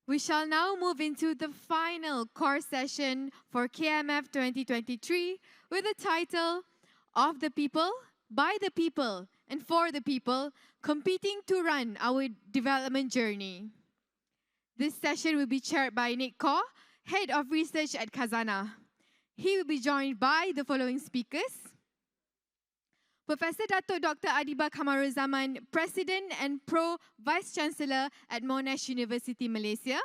We shall now move into the final core session for KMF 2023 with the title Of the People, By the People, and For the People, Competing to Run Our Development Journey. This session will be chaired by Khaw, Head of Research at Khazanah. He will be joined by the following speakers. Professor Dato Dr. Adeeba Kamarulzaman, President and Pro Vice Chancellor at Monash University, Malaysia.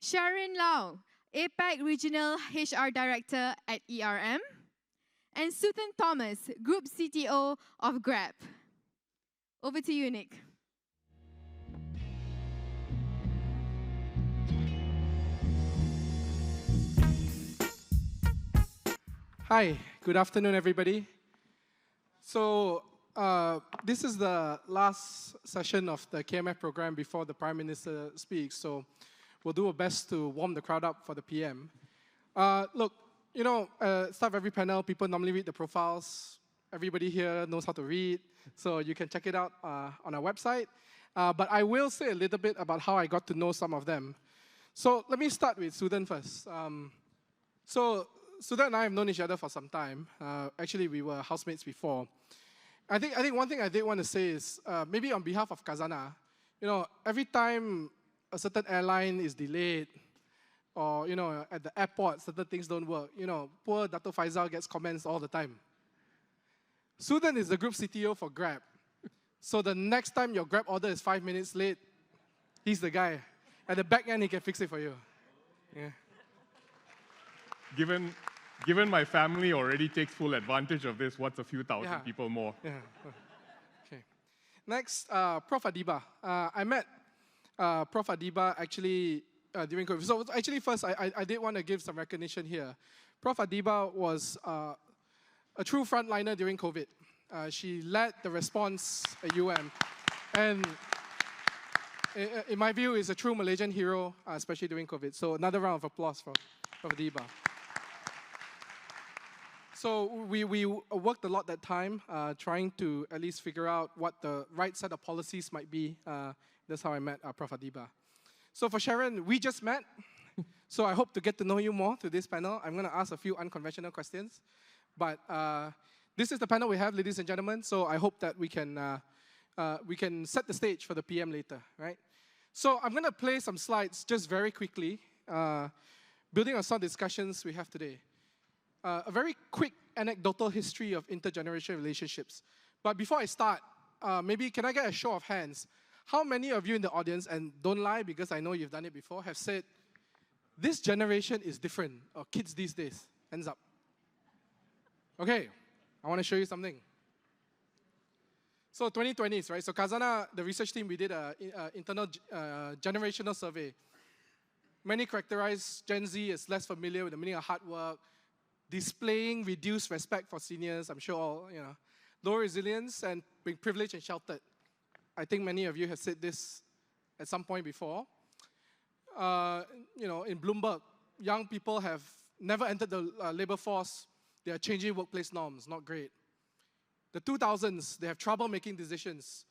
Sha-Ron, APAC Regional HR Director at ERM. And Suthen Thomas, Group CTO of Grab. Over to you, Nick. Hi, good afternoon, everybody. So this is the last session of the KMF program before the Prime Minister speaks, so we'll do our best to warm the crowd up for the PM. Look, you know, start of every panel, people normally read the profiles. Everybody here knows how to read, so you can check it out on our website. But I will say a little bit about how I got to know some of them. So let me start with Suthen first. Suthen and I have known each other for some time. Actually, we were housemates before. I think one thing I did want to say is, maybe on behalf of Khazanah, you know, every time a certain airline is delayed, or, you know, at the airport, certain things don't work, you know, poor Dato Faisal gets comments all the time. Suthen is the group CTO for Grab. So the next time your Grab order is 5 minutes late, he's the guy. At the back end, he can fix it for you. Yeah. Given my family already takes full advantage of this, what's a few thousand people more? Yeah. Okay. Next, Prof. Adeeba. I met Prof. Adeeba actually during COVID. So actually first, I did want to give some recognition here. Prof. Adeeba was a true frontliner during COVID. She led the response at UM. And in my view, is a true Malaysian hero, especially during COVID. So another round of applause for Prof. Adeeba. So we worked a lot that time, trying to at least figure out what the right set of policies might be. That's how I met Prof. Adeeba. So for Sha-Ron, we just met. So I hope to get to know you more through this panel. I'm going to ask a few unconventional questions. But this is the panel we have, ladies and gentlemen. So I hope that we can set the stage for the PM later, right? So I'm going to play some slides just very quickly, building on some discussions we have today. A very quick anecdotal history of intergenerational relationships. But before I start, maybe can I get a show of hands? How many of you in the audience, and don't lie because I know you've done it before, have said, this generation is different, or kids these days? Hands up. Okay, I want to show you something. So 2020s, right? So Khazanah, the research team, we did an internal generational survey. Many characterize Gen Z as less familiar with the meaning of hard work, displaying reduced respect for seniors, I'm sure all, you know, low resilience and being privileged and sheltered. I think many of you have said this at some point before. You know, in Bloomberg, young people have never entered the labor force. They are changing workplace norms, not great. The 2000s, they have trouble making decisions.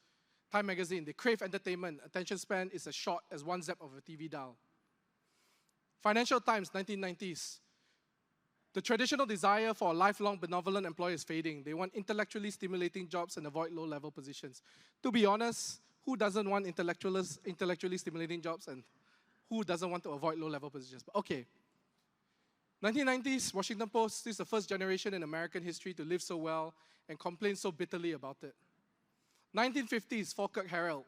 Time magazine, they crave entertainment. Attention span is as short as one zap of a TV dial. Financial Times, 1990s. The traditional desire for a lifelong benevolent employer is fading. They want intellectually stimulating jobs and avoid low-level positions. To be honest, who doesn't want intellectually stimulating jobs, and who doesn't want to avoid low-level positions? But okay. 1990s, Washington Post, this is the first generation in American history to live so well and complain so bitterly about it. 1950s, Falkirk Herald.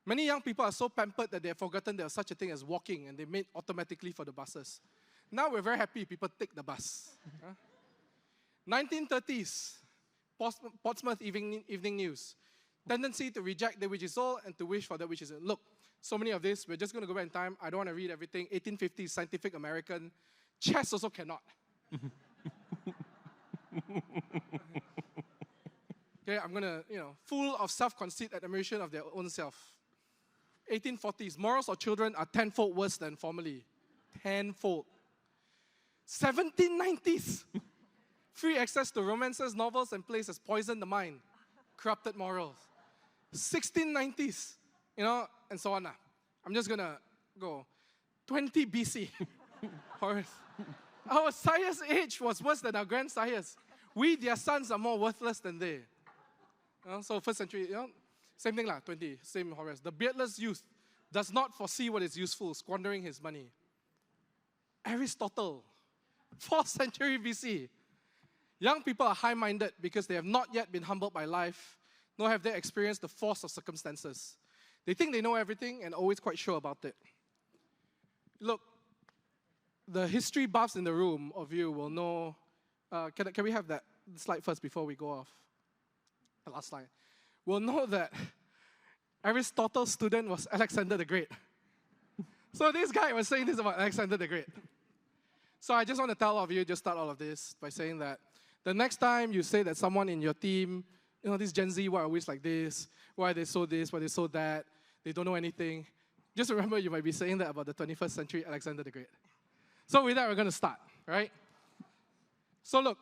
Many young people are so pampered that they have forgotten there was such a thing as walking, and they made automatically for the buses. Now we're very happy people take the bus. 1930s, Portsmouth Evening News. Tendency to reject that which is old and to wish for that which is. Look, so many of this, we're just going to go back in time. I don't want to read everything. 1850s, Scientific American. Chess also cannot. Okay, I'm going to, you know, full of self-conceit and admiration of their own self. 1840s, morals of children are tenfold worse than formerly. Tenfold. 1790s, free access to romances, novels, and plays has poisoned the mind, corrupted morals. 1690s, you know, and so on. I'm just going to ago, 20 BC. Horace. Our sire's age was worse than our grandsire's. We, their sons, are more worthless than they. So first century, same thing lah, 20, same Horace. The beardless youth does not foresee what is useful, squandering his money. Aristotle, 4th century BC. Young people are high-minded because they have not yet been humbled by life, nor have they experienced the force of circumstances. They think they know everything and always quite sure about it. Look, the history buffs in the room of you will know. Can we have that slide first before we go off? The last slide. Will know that Aristotle's student was Alexander the Great. So this guy was saying this about Alexander the Great. So I just want to tell all of you, just start all of this by saying that the next time you say that someone in your team, this Gen Z, why are always like this? Why are they so this? Why are they so that? They don't know anything. Just remember you might be saying that about the 21st century Alexander the Great. So with that, we're going to start, right? So look.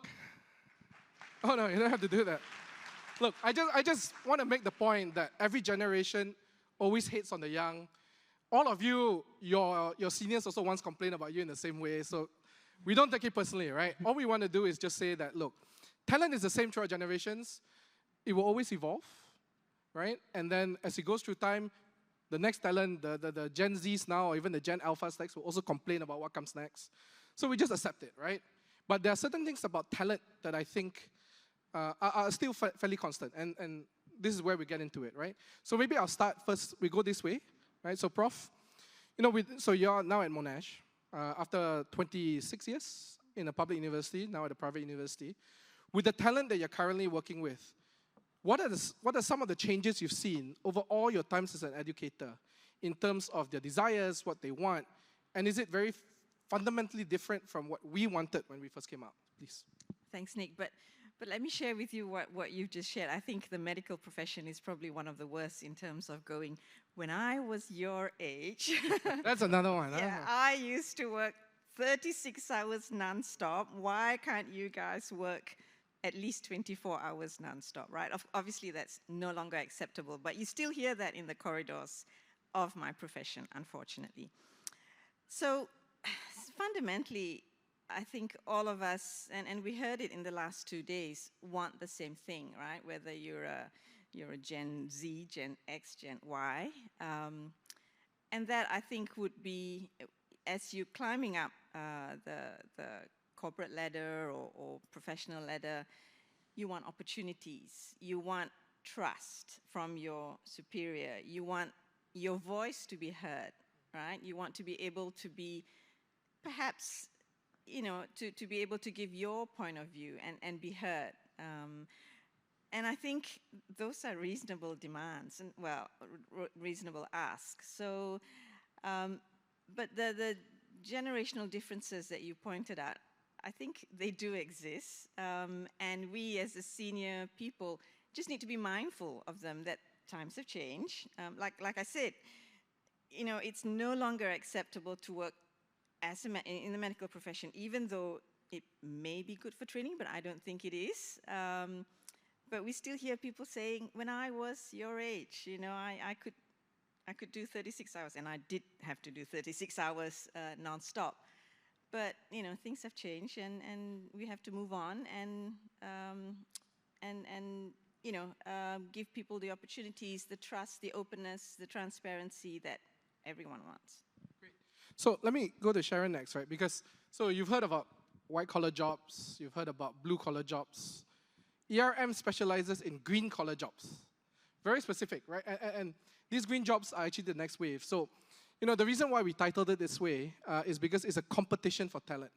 Oh no, you don't have to do that. Look, I just want to make the point that every generation always hates on the young. All of you, your seniors also once complained about you in the same way, so we don't take it personally, right? All we want to do is just say that, look, talent is the same throughout generations. It will always evolve, right? And then as it goes through time, the next talent, the Gen Zs now, or even the Gen Alphas next, will also complain about what comes next. So we just accept it, right? But there are certain things about talent that I think are still fairly constant, and this is where we get into it, right? So maybe I'll start first, we go this way, right? So Prof, so you're now at Monash, after 26 years in a public university, now at a private university. With the talent that you're currently working with, what are some of the changes you've seen over all your times as an educator in terms of their desires, what they want, and is it very fundamentally different from what we wanted when we first came out? Please. Thanks, Nick. But let me share with you what you've just shared. I think the medical profession is probably one of the worst in terms of going, when I was your age. That's another one. Yeah, I used to work 36 hours non-stop. Why can't you guys work at least 24 hours non-stop, right? Obviously, that's no longer acceptable, but you still hear that in the corridors of my profession, unfortunately. So fundamentally, I think all of us, and we heard it in the last 2 days, want the same thing, right? Whether you're a Gen Z, Gen X, Gen Y. And that, I think, would be, as you're climbing up the corporate ladder or professional ladder, you want opportunities. You want trust from your superior. You want your voice to be heard, right? You want to be able to be, perhaps, to be able to give your point of view and be heard. And I think those are reasonable demands, and reasonable asks. So, but the generational differences that you pointed out, I think they do exist. And we as the senior people just need to be mindful of them, that times have changed. Like I said, it's no longer acceptable to work in the medical profession, even though it may be good for training, but I don't think it is. But we still hear people saying, when I was your age, I could do 36 hours, and I did have to do 36 hours non-stop. But, things have changed, and we have to move on and give people the opportunities, the trust, the openness, the transparency that everyone wants. So let me go to Sha-Ron next, right? Because, so you've heard about white-collar jobs, you've heard about blue-collar jobs. ERM specializes in green-collar jobs. Very specific, right? And these green jobs are actually the next wave. So, the reason why we titled it this way is because it's a competition for talent.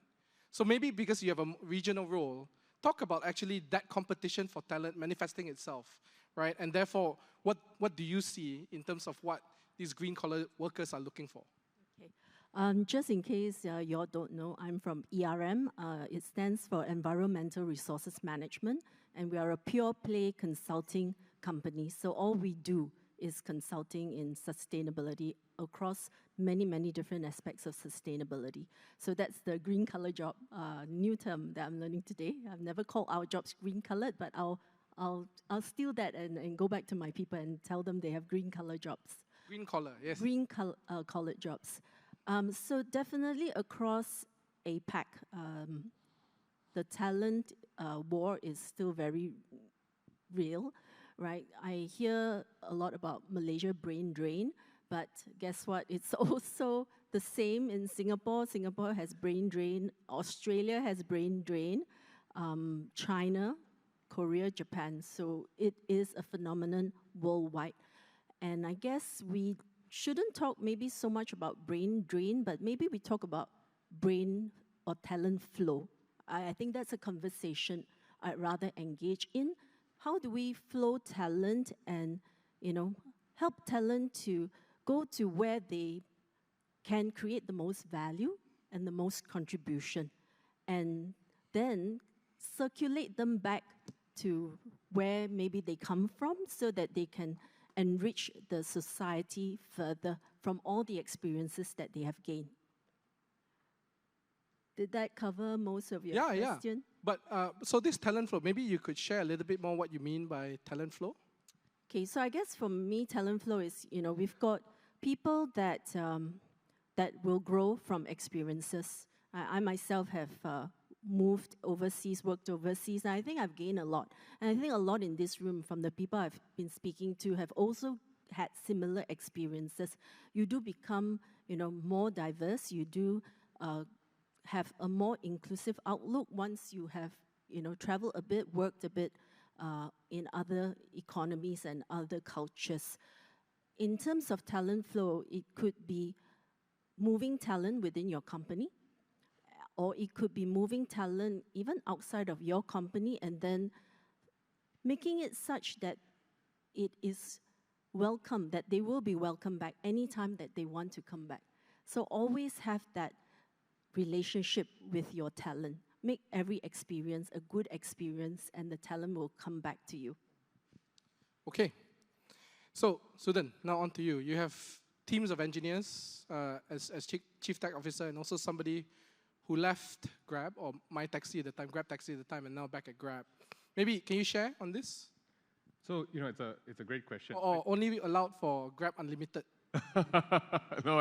So maybe because you have a regional role, talk about actually that competition for talent manifesting itself, right? And therefore, what do you see in terms of what these green-collar workers are looking for? Just in case you all don't know, I'm from ERM. It stands for Environmental Resources Management, and we are a pure play consulting company. So all we do is consulting in sustainability across many, many different aspects of sustainability. So that's the green color job, new term that I'm learning today. I've never called our jobs green colored, but I'll steal that and go back to my people and tell them they have green color jobs. Green collar, yes. Collar jobs. So definitely across APAC, the talent war is still very real, right? I hear a lot about Malaysia brain drain, but guess what? It's also the same in Singapore. Singapore has brain drain. Australia has brain drain. China, Korea, Japan. So it is a phenomenon worldwide. And I guess we shouldn't talk maybe so much about brain drain, but maybe we talk about brain or talent flow. I think that's a conversation I'd rather engage in. How do we flow talent and, help talent to go to where they can create the most value and the most contribution, and then circulate them back to where maybe they come from so that they can enrich the society further from all the experiences that they have gained. Did that cover most of your question? Yeah. But so this talent flow, maybe you could share a little bit more what you mean by talent flow? Okay, so I guess for me, talent flow is, we've got people that, that will grow from experiences. I myself have moved overseas, worked overseas, and I think I've gained a lot. And I think a lot in this room from the people I've been speaking to have also had similar experiences. You do become, more diverse. You do have a more inclusive outlook once you have, traveled a bit, worked a bit in other economies and other cultures. In terms of talent flow, it could be moving talent within your company, or it could be moving talent even outside of your company and then making it such that it is welcome, that they will be welcome back anytime that they want to come back. So always have that relationship with your talent. Make every experience a good experience, and the talent will come back to you. Okay. So, Suthen, now on to you. You have teams of engineers as chief tech officer, and also somebody who left Grab, or Grab Taxi at the time, and now back at Grab. Maybe, can you share on this? So, it's a great question. Or only allowed for Grab Unlimited? No,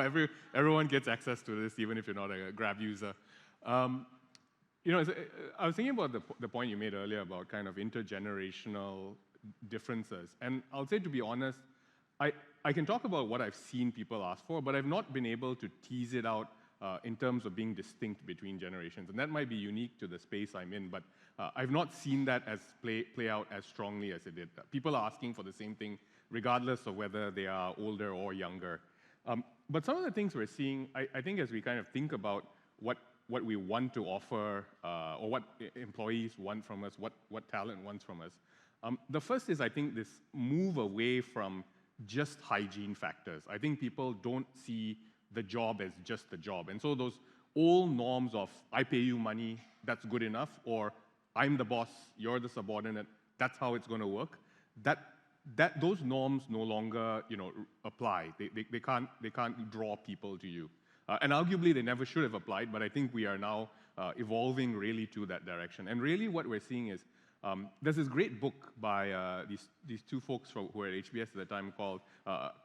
everyone gets access to this, even if you're not a Grab user. I was thinking about the point you made earlier about kind of intergenerational differences. And I'll say, to be honest, I can talk about what I've seen people ask for, but I've not been able to tease it out in terms of being distinct between generations. And that might be unique to the space I'm in, but I've not seen that as play out as strongly as it did. People are asking for the same thing, regardless of whether they are older or younger. But some of the things we're seeing, I think as we kind of think about what we want to offer, or what employees want from us, what talent wants from us. The first is, I think, this move away from just hygiene factors. I think people don't see the job as just the job. And so those old norms of, I pay you money, that's good enough, or I'm the boss, you're the subordinate, that's how it's going to work, those norms no longer, apply. They can't draw people to you. And arguably, they never should have applied, but I think we are now evolving really to that direction. And really what we're seeing is, there's this great book by these two folks who were at HBS at the time called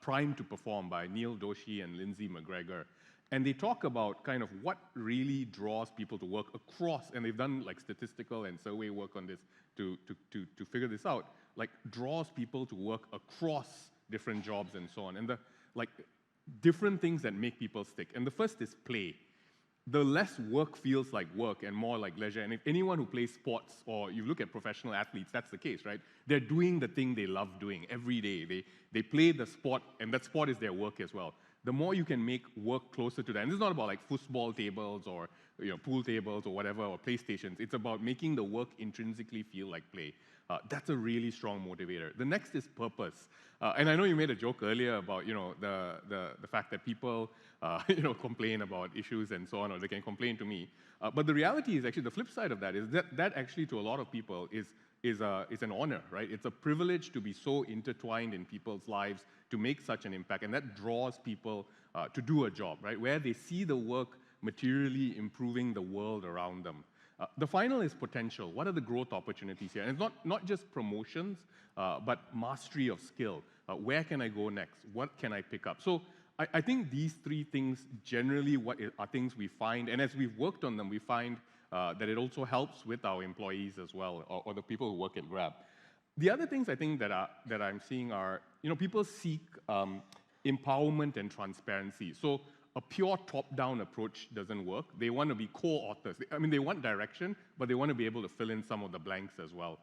Prime to Perform by Neil Doshi and Lindsay McGregor. And they talk about kind of what really draws people to work across, and they've done like statistical and survey work on this to figure this out, like draws people to work across different jobs and so on. And the different things that make people stick. And the first is play. The less work feels like work and more like leisure. And if anyone who plays sports, or you look at professional athletes, that's the case, right? They're doing the thing they love doing every day. They play the sport, and that sport is their work as well. The more you can make work closer to that, and this is not about like football tables or pool tables or whatever, or PlayStations. It's about making the work intrinsically feel like play. That's a really strong motivator. The next is purpose. And I know you made a joke earlier about the fact that people complain about issues and so on, or they can complain to me. But the reality is actually the flip side of that is that actually to a lot of people is an honor, right? It's a privilege to be so intertwined in people's lives to make such an impact, and that draws people to do a job, right? Where they see the work materially improving the world around them. The final is potential. What are the growth opportunities here? And it's not just promotions, but mastery of skill. Where can I go next? What can I pick up? So I think these three things generally are things we find, and as we've worked on them, we find that it also helps with our employees as well, or the people who work at Grab. The other things I think that I'm seeing are, people seek empowerment and transparency. So a pure top-down approach doesn't work. They want to be co-authors. I mean, they want direction, but they want to be able to fill in some of the blanks as well.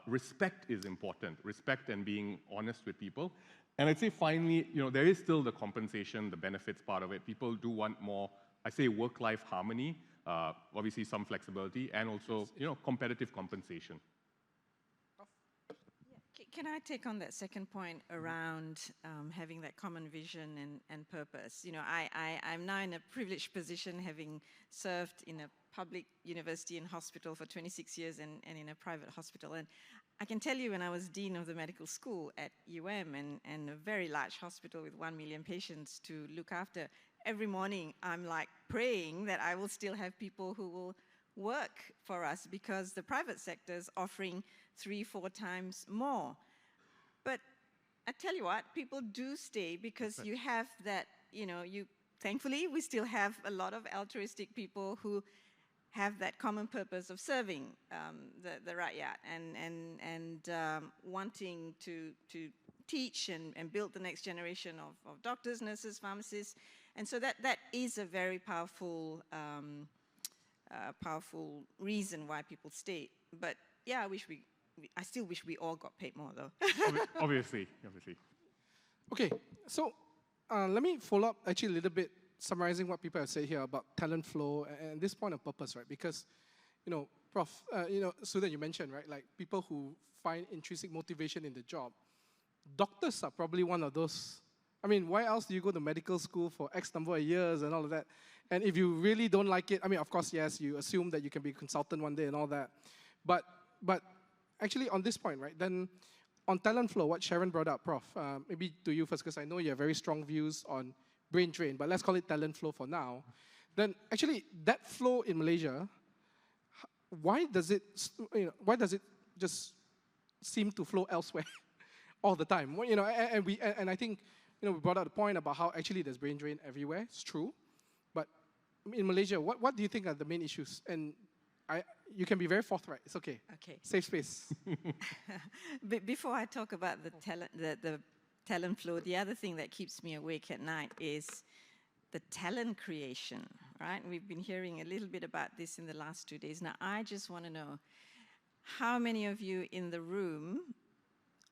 Respect is important. Respect and being honest with people. And I'd say finally, there is still the compensation, the benefits part of it. People do want more, I say, work-life harmony, obviously some flexibility, and also, competitive compensation. Can I take on that second point around having that common vision and purpose? I'm now in a privileged position, having served in a public university and hospital for 26 years and in a private hospital. And I can tell you, when I was dean of the medical school at UM and a very large hospital with 1 million patients to look after, every morning I'm like praying that I will still have people who will work for us, because the private sector is offering 3-4 times more. But I tell you what, people do stay because you have that, thankfully, we still have a lot of altruistic people who have that common purpose of serving the rakyat and wanting to teach and build the next generation of doctors, nurses, pharmacists. And so that is a very powerful powerful reason why people stay. But yeah, I still wish we all got paid more, though. Obviously. Okay, so let me follow up actually a little bit, summarizing what people have said here about talent flow and this point of purpose, right? Because, Prof, Suthen, you mentioned, right, like people who find intrinsic motivation in the job. Doctors are probably one of those. I mean, why else do you go to medical school for X number of years and all of that? And if you really don't like it, I mean, of course, yes, you assume that you can be a consultant one day and all that. But actually, on this point, right, then on talent flow, what Sha-Ron brought up, Prof, maybe to you first, because I know you have very strong views on brain drain, but let's call it talent flow for now. Then actually, that flow in Malaysia, why does it just seem to flow elsewhere all the time? Well, and I think, we brought out the point about how actually there's brain drain everywhere. It's true. But in Malaysia, what do you think are the main issues? And you can be very forthright. It's okay. Okay. Safe space. Before I talk about the talent flow, the other thing that keeps me awake at night is the talent creation, right? We've been hearing a little bit about this in the last 2 days. Now, I just want to know, how many of you in the room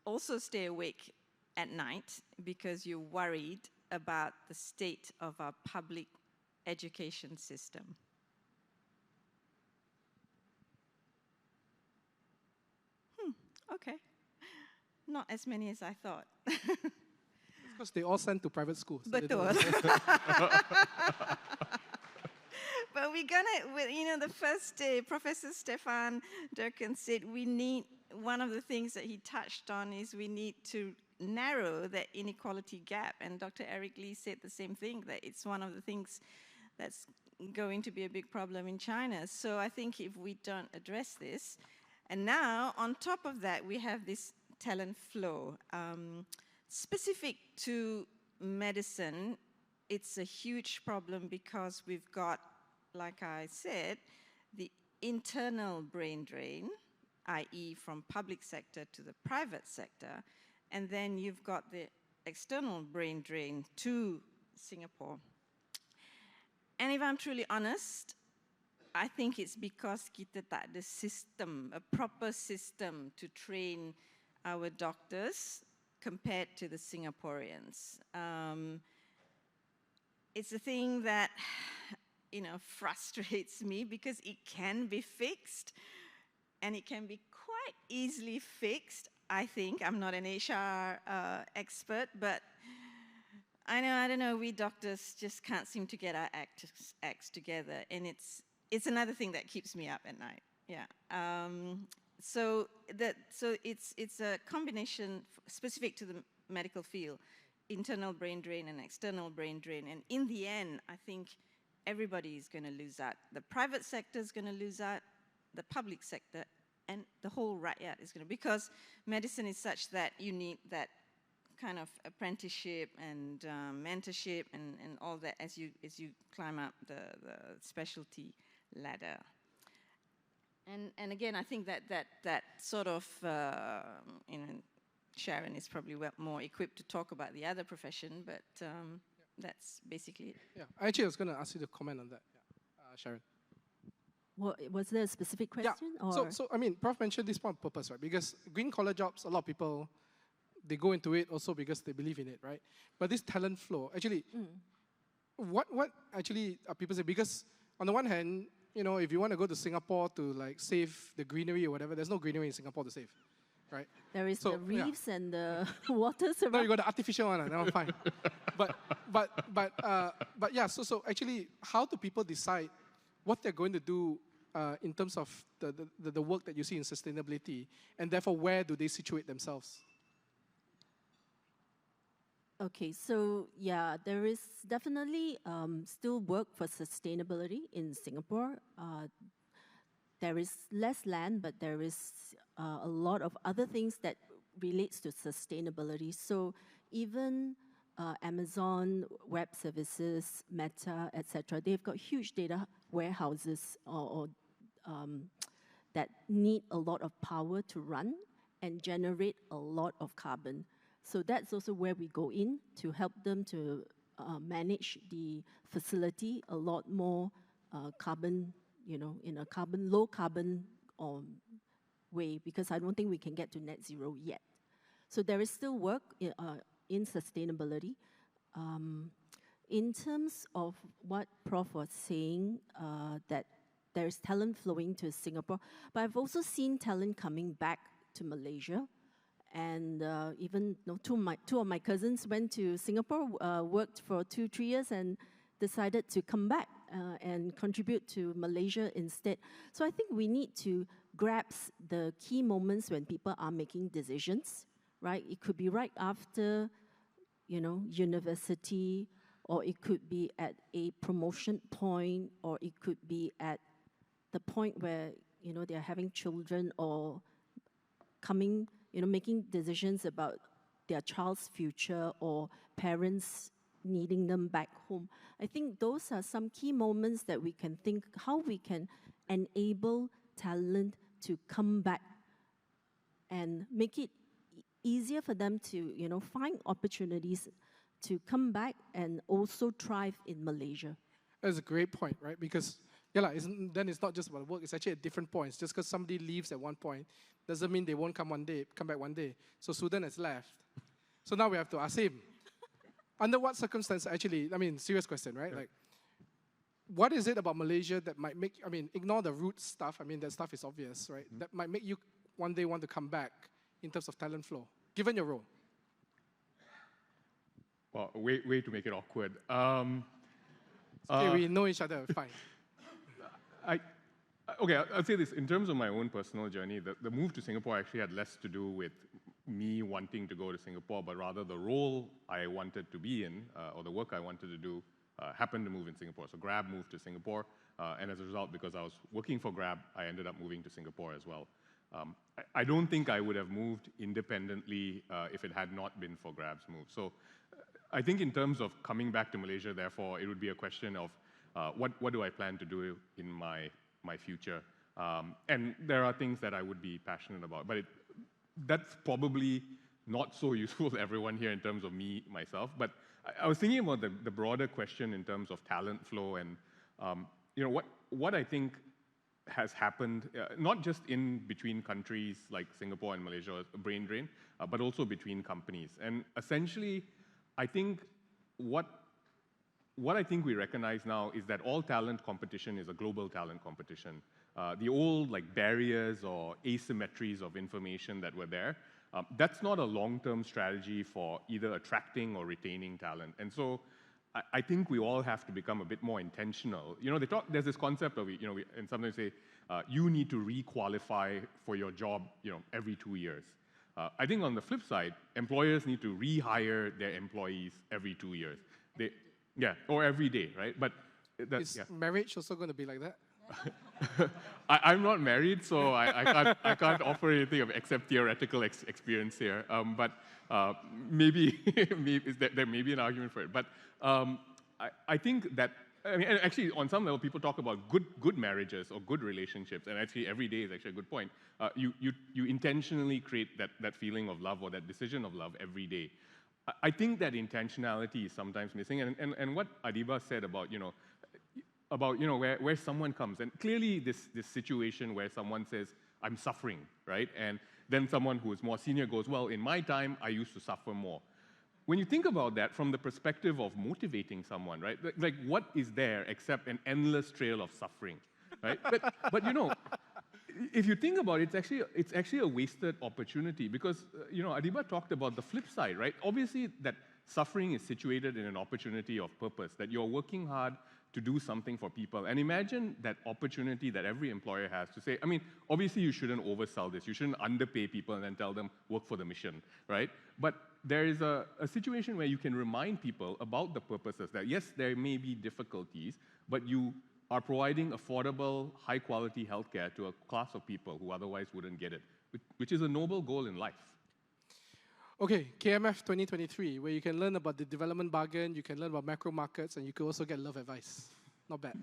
also stay awake at night because you're worried about the state of our public education system? Okay. Not as many as I thought. Because they all sent to private schools. Betul. But we're gonna, the first day, Professor Stefan Durkin said one of the things that he touched on is we need to narrow that inequality gap. And Dr. Eric Lee said the same thing, that it's one of the things that's going to be a big problem in China. So I think if we don't address this, and now on top of that, we have this talent flow. Specific to medicine, it's a huge problem because we've got, like I said, the internal brain drain, i.e. from public sector to the private sector, and then you've got the external brain drain to Singapore. And if I'm truly honest, I think it's because kita tak ada system, a proper system to train our doctors compared to the Singaporeans. It's a thing that, frustrates me because it can be fixed, and it can be quite easily fixed, I think. I'm not an HR expert, but I don't know, we doctors just can't seem to get our acts together, and it's another thing that keeps me up at night. Yeah. So it's a combination specific to the medical field, internal brain drain and external brain drain. And in the end, I think everybody is going to lose out. The private sector is going to lose out. the public sector, and the whole rakyat is going to, because medicine is such that you need that kind of apprenticeship and mentorship and all that as you climb up the specialty ladder. And again, I think that sort of, you know, Sha-Ron is probably more equipped to talk about the other profession, but that's basically it. Yeah, actually, I was going to ask you to comment on that, Sha-Ron. Was there a specific question? Yeah. Or? So I mean, Prof mentioned this point on purpose, right? Because green-collar jobs, a lot of people, they go into it also because they believe in it, right? But this talent flow, actually, what actually are people say? Because on the one hand, you know, if you want to go to Singapore to like save the greenery or whatever, there's no greenery in Singapore to save, right? There is the reefs and the waters around. No, you got the artificial one, that one fine. But yeah, so actually, how do people decide what they're going to do in terms of the work that you see in sustainability, and therefore where do they situate themselves? Okay, so yeah, there is definitely still work for sustainability in Singapore. There is less land, but there is a lot of other things that relates to sustainability. So even Amazon Web Services, Meta, etc., they've got huge data warehouses that need a lot of power to run and generate a lot of carbon. So that's also where we go in to help them to manage the facility a lot more carbon, you know, in a low carbon way, because I don't think we can get to net zero yet. So there is still work in sustainability. In terms of what Prof was saying, that there's talent flowing to Singapore, but I've also seen talent coming back to Malaysia. And even two of my cousins went to Singapore, worked for 2-3 years, and decided to come back and contribute to Malaysia instead. So I think we need to grasp the key moments when people are making decisions, right? It could be right after, you know, university, or it could be at a promotion point, or it could be at the point where, you know, they're having children or coming, you know, making decisions about their child's future or parents needing them back home. I think those are some key moments that we can think how we can enable talent to come back and make it easier for them to, you know, find opportunities to come back and also thrive in Malaysia. That's a great point, right? Because then it's not just about work, it's actually at different points. Just because somebody leaves at one point doesn't mean they won't come back one day. So Suthen has left. So now we have to ask him. Under what circumstance, actually, I mean, serious question, right? Yeah. Like, what is it about Malaysia that might make, I mean, ignore the root stuff, I mean, that stuff is obvious, right? That might make you one day want to come back in terms of talent flow, given your role? Well, way to make it awkward. Okay, we know each other, fine. Okay, I'll say this. In terms of my own personal journey, the move to Singapore actually had less to do with me wanting to go to Singapore, but rather the role I wanted to be in, or the work I wanted to do, happened to move in Singapore. So Grab moved to Singapore, and as a result, because I was working for Grab, I ended up moving to Singapore as well. I don't think I would have moved independently if it had not been for Grab's move. So I think in terms of coming back to Malaysia, therefore, it would be a question of what do I plan to do in my future? And there are things that I would be passionate about, but that's probably not so useful to everyone here in terms of me, myself. But I was thinking about the broader question in terms of talent flow and you know, what I think has happened, not just in between countries like Singapore and Malaysia, a brain drain, but also between companies. And essentially, I think what I think we recognize now is that all talent competition is a global talent competition. The old like barriers or asymmetries of information that were there, that's not a long-term strategy for either attracting or retaining talent. And so I think we all have to become a bit more intentional. You know, there's this concept of, you know, and sometimes say, you need to re-qualify for your job, you know, every 2 years. I think on the flip side, employers need to rehire their employees every 2 years. Yeah, or every day, right? But is marriage also going to be like that? I'm not married, so I can't offer anything except theoretical experience here. But maybe, there may be an argument for it. But I think that, I mean, and actually, on some level, people talk about good marriages or good relationships, and actually, every day is actually a good point. You intentionally create that feeling of love or that decision of love every day. I think that intentionality is sometimes missing, and what Adeeba said about where someone comes, and clearly this situation where someone says, I'm suffering, right? And then someone who is more senior goes, well, in my time, I used to suffer more. When you think about that from the perspective of motivating someone, right? Like what is there except an endless trail of suffering, right? But you know, if you think about it, it's actually a wasted opportunity because, Adeeba talked about the flip side, right? Obviously, that suffering is situated in an opportunity of purpose, that you're working hard to do something for people. And imagine that opportunity that every employer has to say, I mean, obviously you shouldn't oversell this. You shouldn't underpay people and then tell them, work for the mission, right? But there is a situation where you can remind people about the purposes that, yes, there may be difficulties, but you are providing affordable, high-quality healthcare to a class of people who otherwise wouldn't get it, which is a noble goal in life. Okay, KMF2023, where you can learn about the development bargain, you can learn about macro markets, and you can also get love advice. Not bad.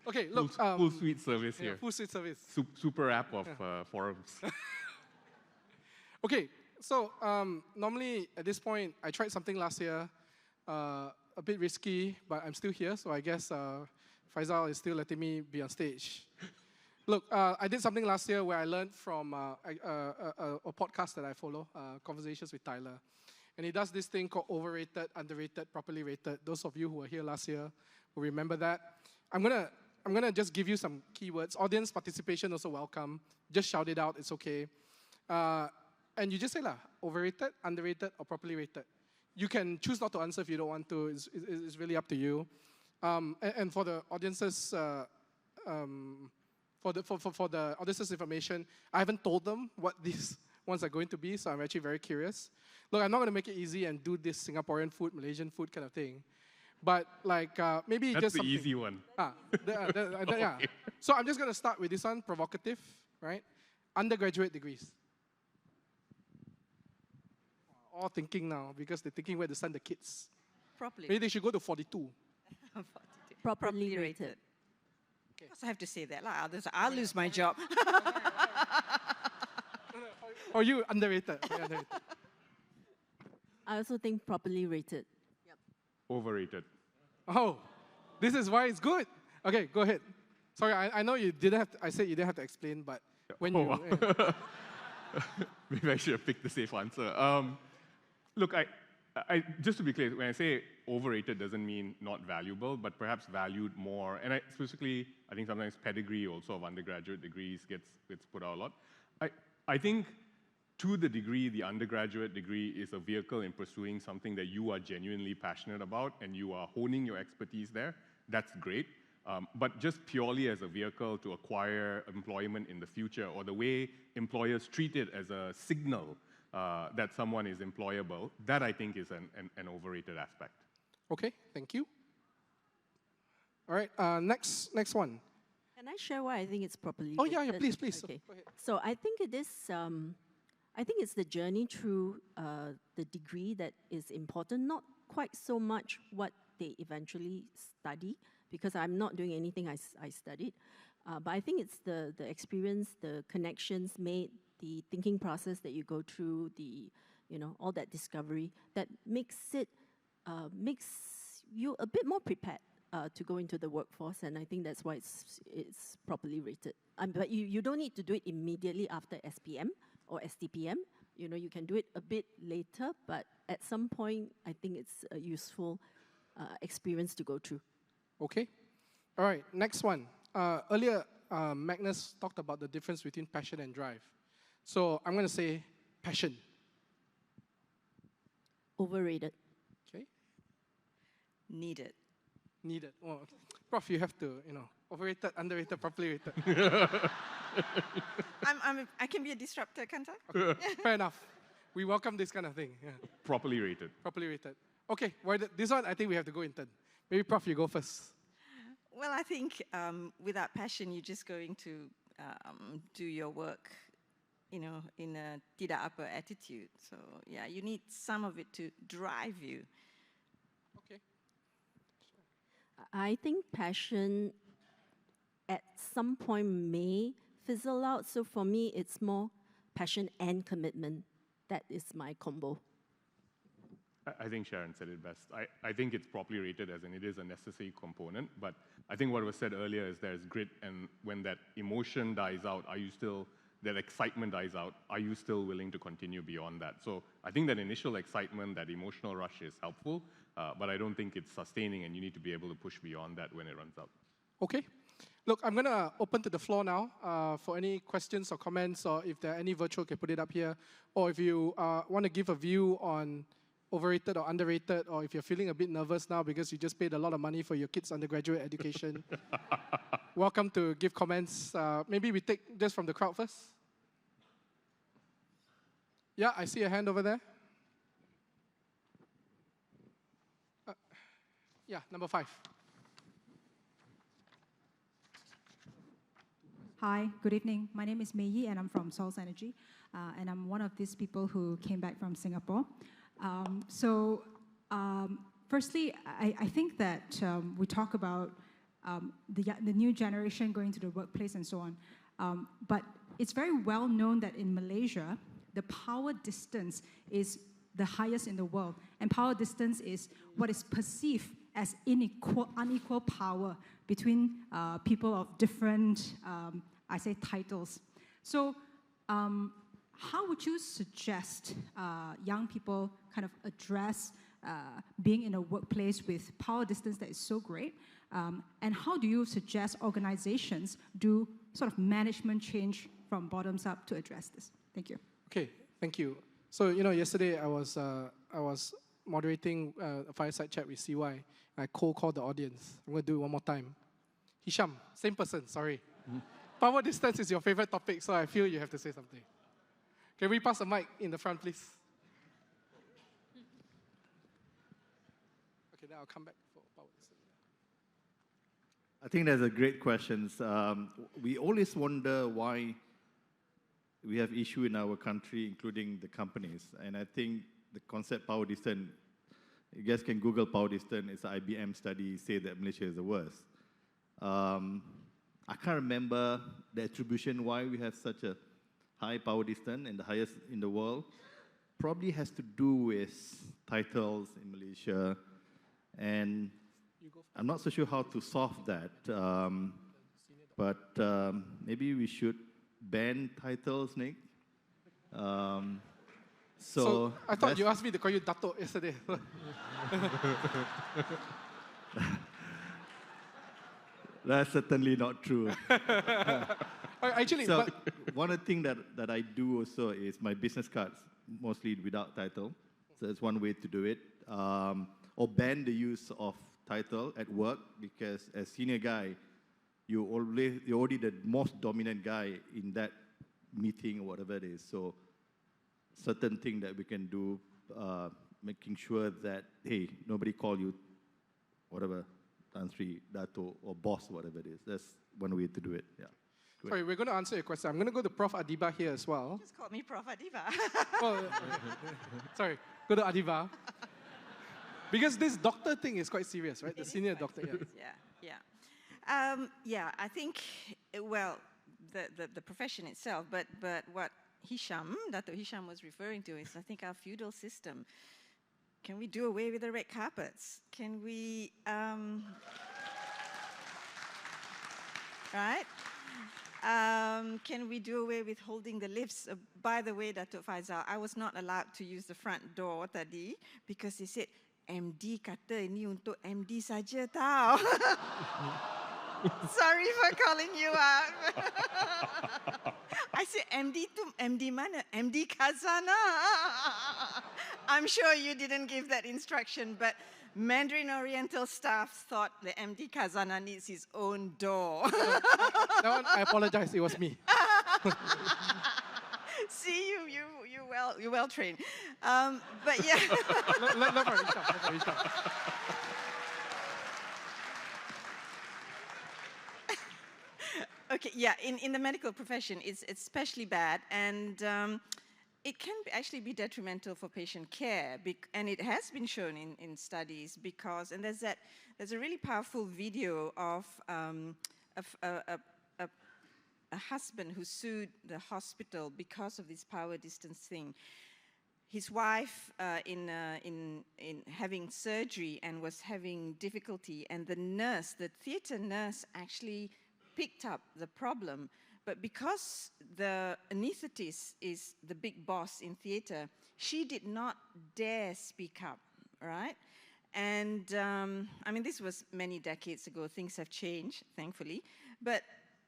Okay, look. Full suite service here. Full suite service. Super app of forums. Okay, so normally at this point, I tried something last year, a bit risky, but I'm still here, so I guess Faisal is still letting me be on stage. Look, I did something last year where I learned from a podcast that I follow, Conversations with Tyler. And he does this thing called overrated, underrated, properly rated. Those of you who were here last year will remember that. I'm gonna just give you some keywords. Audience participation also welcome. Just shout it out, it's okay. And you just say, overrated, underrated, or properly rated. You can choose not to answer if you don't want to. It's really up to you. And for the audience's For the audience's information, I haven't told them what these ones are going to be, so I'm actually very curious. Look, I'm not going to make it easy and do this Singaporean food, Malaysian food kind of thing. But like maybe That's just the something. easy one. Yeah. So I'm just going to start with this one, provocative, right? Undergraduate degrees. All thinking now because they're thinking where to send the kids. Properly. Maybe they should go to 42. Properly rated. Of course I have to say that. Others, I'll lose my job. Or you, underrated. I also think properly rated. Yep. Overrated. Oh, this is why it's good. Okay, go ahead. Sorry, I know you didn't have to, I said you didn't have to explain, but when you... Wow. Maybe I should have picked the safe answer. Look, just to be clear, when I say overrated doesn't mean not valuable, but perhaps valued more. And specifically, I think sometimes pedigree also of undergraduate degrees gets put out a lot. I think to the degree the undergraduate degree is a vehicle in pursuing something that you are genuinely passionate about and you are honing your expertise there, that's great. But just purely as a vehicle to acquire employment in the future or the way employers treat it as a signal that someone is employable, that I think is an overrated aspect. Okay, thank you. All right, next one. Can I share why I think it's properly Oh, yeah, rated? please. Okay. Go ahead. So I think it is, I think it's the journey through the degree that is important, not quite so much what they eventually study, because I'm not doing anything I studied. But I think it's the experience, the connections made, the thinking process that you go through, all that discovery that makes you a bit more prepared to go into the workforce, and I think that's why it's properly rated. But you don't need to do it immediately after SPM or STPM. You can do it a bit later, but at some point, I think it's a useful experience to go through. Okay. All right, next one. Earlier, Magnus talked about the difference between passion and drive. So I'm going to say passion. Overrated. Okay. Needed. Needed. Oh, okay. Prof, you have to, overrated, underrated, properly rated. I can be a disruptor, can't I? Okay. Fair enough. We welcome this kind of thing. Yeah. Properly rated. Properly rated. Okay, this one I think we have to go in turn. Maybe Prof, you go first. Well, I think without passion, you're just going to do your work, you know, in a tidak apa attitude. So yeah, you need some of it to drive you. Okay. I think passion at some point may fizzle out. So for me, it's more passion and commitment. That is my combo. I think Sharon said it best. I think it's properly rated as it is a necessary component, but I think what was said earlier is there's grit, and when that emotion dies out, that excitement dies out, are you still willing to continue beyond that? So I think that initial excitement, that emotional rush is helpful, but I don't think it's sustaining, and you need to be able to push beyond that when it runs out. Okay. Look, I'm going to open to the floor now for any questions or comments, or if there are any virtual, you can put it up here. Or if you want to give a view on overrated or underrated, or if you're feeling a bit nervous now because you just paid a lot of money for your kids' undergraduate education, welcome to give comments. Maybe we take just from the crowd first. Yeah, I see a hand over there. Yeah, number 5. Hi, good evening. My name is Mei Yi, and I'm from Source Energy, and I'm one of these people who came back from Singapore. Firstly, I think that we talk about the new generation going to the workplace and so on, but it's very well known that in Malaysia, the power distance is the highest in the world, and power distance is what is perceived as unequal power between people of different, I say, titles. So how would you suggest young people kind of address being in a workplace with power distance that is so great? And how do you suggest organizations do sort of management change from bottoms up to address this? Thank you. Okay, thank you. So, you know, yesterday I was moderating a fireside chat with CY. I cold called the audience. I'm going to do it one more time. Hisham, same person, sorry. Power distance is your favorite topic, so I feel you have to say something. Can we pass the mic in the front, please? Okay, then I'll come back for power distance. I think that's a great question. We always wonder why we have issue in our country, including the companies. And I think the concept power distance, you guys can Google power distance. It's an IBM study, say that Malaysia is the worst. I can't remember the attribution why we have such a high power distance and the highest in the world. Probably has to do with titles in Malaysia. And I'm not so sure how to solve that. But maybe we should ban titles, Nick. So I thought you asked me to call you Dato yesterday. That's certainly not true. Actually, so one of the things that I do also is my business cards, mostly without title. So that's one way to do it. Or ban the use of title at work, because as senior guy, you're already the most dominant guy in that meeting or whatever it is. So certain thing that we can do, making sure that, hey, nobody call you whatever, Tan Sri, Dato, or boss, whatever it is. That's one way to do it, yeah. Sorry, we're going to answer your question. I'm going to go to Prof. Adeeba here as well. Just call me Prof. Adeeba. Oh, sorry, go to Adeeba. Because this doctor thing is quite serious, right? The senior doctor, yeah, I think, well, the profession itself, but what Dato Hisham was referring to is, I think, our feudal system. Can we do away with the red carpets? Can we, right? Can we do away with holding the lifts? By the way, Dato Faizal, I was not allowed to use the front door tadi because they said, MD kata ini untuk MD saja tau. Sorry for calling you out. I said, MD tu MD mana? MD Khazanah. I'm sure you didn't give that instruction, but Mandarin Oriental staff thought the MD Khazanah needs his own door. That one, I apologize, it was me. See, you're well trained. But yeah. Okay, yeah, in the medical profession, it's especially bad, and it can actually be detrimental for patient care, and it has been shown in studies because, and there's a really powerful video of a husband who sued the hospital because of this power distance thing. His wife in having surgery and was having difficulty, and the theater nurse actually picked up the problem, but because the anesthetist is the big boss in theater, she did not dare speak up, right? And I mean, this was many decades ago. Things have changed, thankfully, but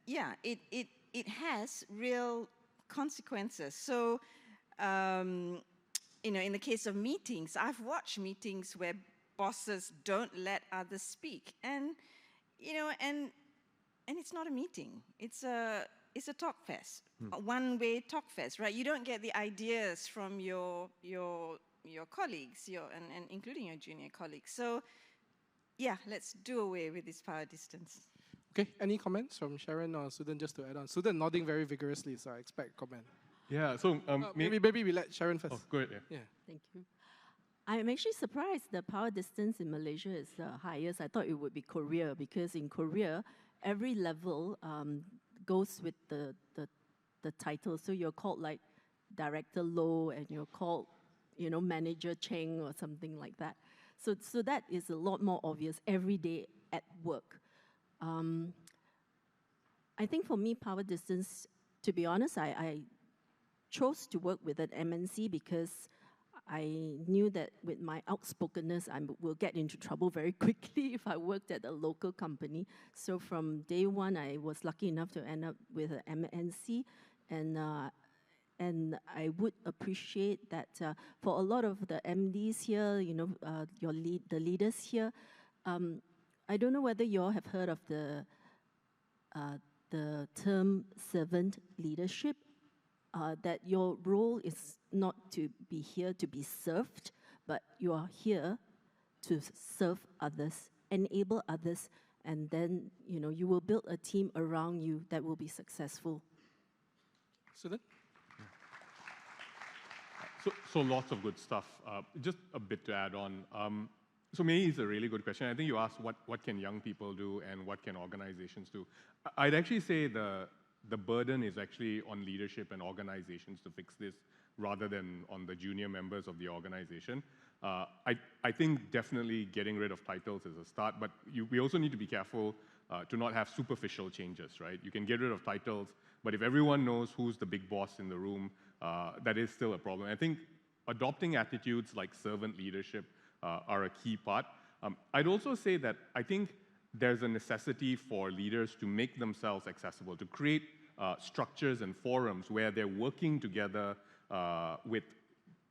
yeah, it has real consequences. So, you know, in the case of meetings, I've watched meetings where bosses don't let others speak, and you know, and it's not a meeting. It's a talk fest, a one-way talk fest, right? You don't get the ideas from your colleagues, and including your junior colleagues. So, yeah, let's do away with this power distance. Okay, any comments from Sha-Ron or Suthen just to add on? Suthen nodding very vigorously, so I expect a comment. Yeah, so maybe we let Sha-Ron first. Oh, go ahead, yeah. Thank you. I'm actually surprised the power distance in Malaysia is the highest. I thought it would be Korea, because in Korea, every level goes with the title. So you're called like Director Low, and you're called, you know, Manager Cheng or something like that. So that is a lot more obvious every day at work. I think for me, power distance, to be honest, I chose to work with an MNC because I knew that with my outspokenness, I will get into trouble very quickly if I worked at a local company. So from day one, I was lucky enough to end up with an MNC, and I would appreciate that for a lot of the MDs here, you know, the leaders here. I don't know whether you all have heard of the term servant leadership. That your role is not to be here to be served, but you are here to serve others, enable others, and then, you know, you will build a team around you that will be successful. Suthen? So lots of good stuff. Just a bit to add on. So maybe it's a really good question. I think you asked what can young people do and what can organizations do. I'd actually say the burden is actually on leadership and organizations to fix this rather than on the junior members of the organization. I think definitely getting rid of titles is a start, but we also need to be careful to not have superficial changes, right? You can get rid of titles, but if everyone knows who's the big boss in the room, that is still a problem. I think adopting attitudes like servant leadership are a key part. I'd also say that I think there's a necessity for leaders to make themselves accessible, to create structures and forums where they're working together with,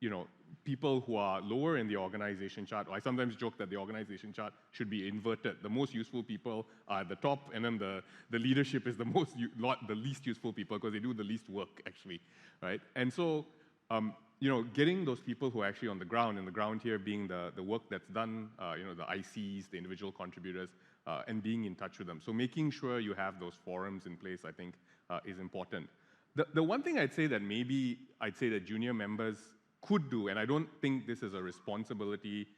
you know, people who are lower in the organization chart. I sometimes joke that the organization chart should be inverted. The most useful people are at the top, and then the leadership is the least useful people because they do the least work, actually, right? And so, you know, getting those people who are actually on the ground, and the ground here being the work that's done, you know, the ICs, the individual contributors, and being in touch with them. So making sure you have those forums in place, I think, is important. The one thing I'd say that junior members could do, and I don't think this is a responsibility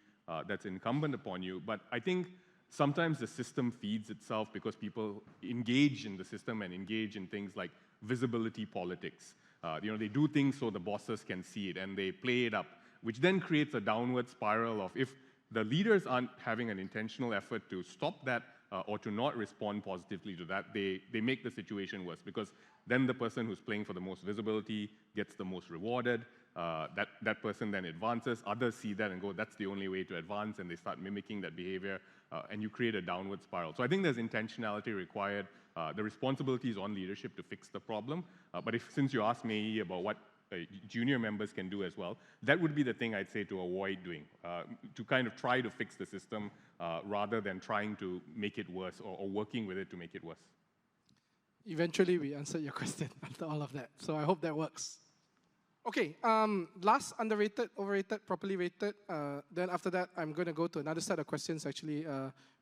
that's incumbent upon you, but I think sometimes the system feeds itself because people engage in the system and engage in things like visibility politics. You know, they do things so the bosses can see it, and they play it up, which then creates a downward spiral of, if the leaders aren't having an intentional effort to stop that or to not respond positively to that, they make the situation worse, because then the person who's playing for the most visibility gets the most rewarded. That person then advances. Others see that and go, that's the only way to advance, and they start mimicking that behavior, and you create a downward spiral. So I think there's intentionality required. The responsibility is on leadership to fix the problem. But since you asked me about what junior members can do as well, that would be the thing I'd say to avoid doing, to kind of try to fix the system rather than trying to make it worse or working with it to make it worse. Eventually, we answered your question after all of that, so I hope that works. Okay, last, underrated, overrated, properly rated. Then after that, I'm going to go to another set of questions actually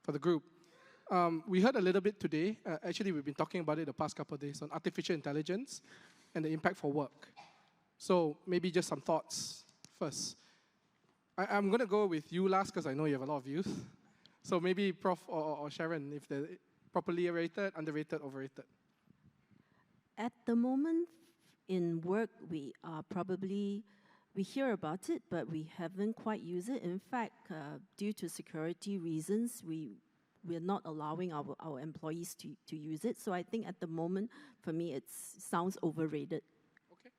for the group. We heard a little bit today. Actually, we've been talking about it the past couple of days on artificial intelligence and the impact for work. So maybe just some thoughts first. I'm going to go with you last because I know you have a lot of views. So maybe Prof or Sha-Ron, if they're properly rated, underrated, overrated. At the moment, in work, we are probably, we hear about it, but we haven't quite used it. In fact, due to security reasons, we're not allowing our employees to use it. So I think at the moment, for me, it sounds overrated. Okay.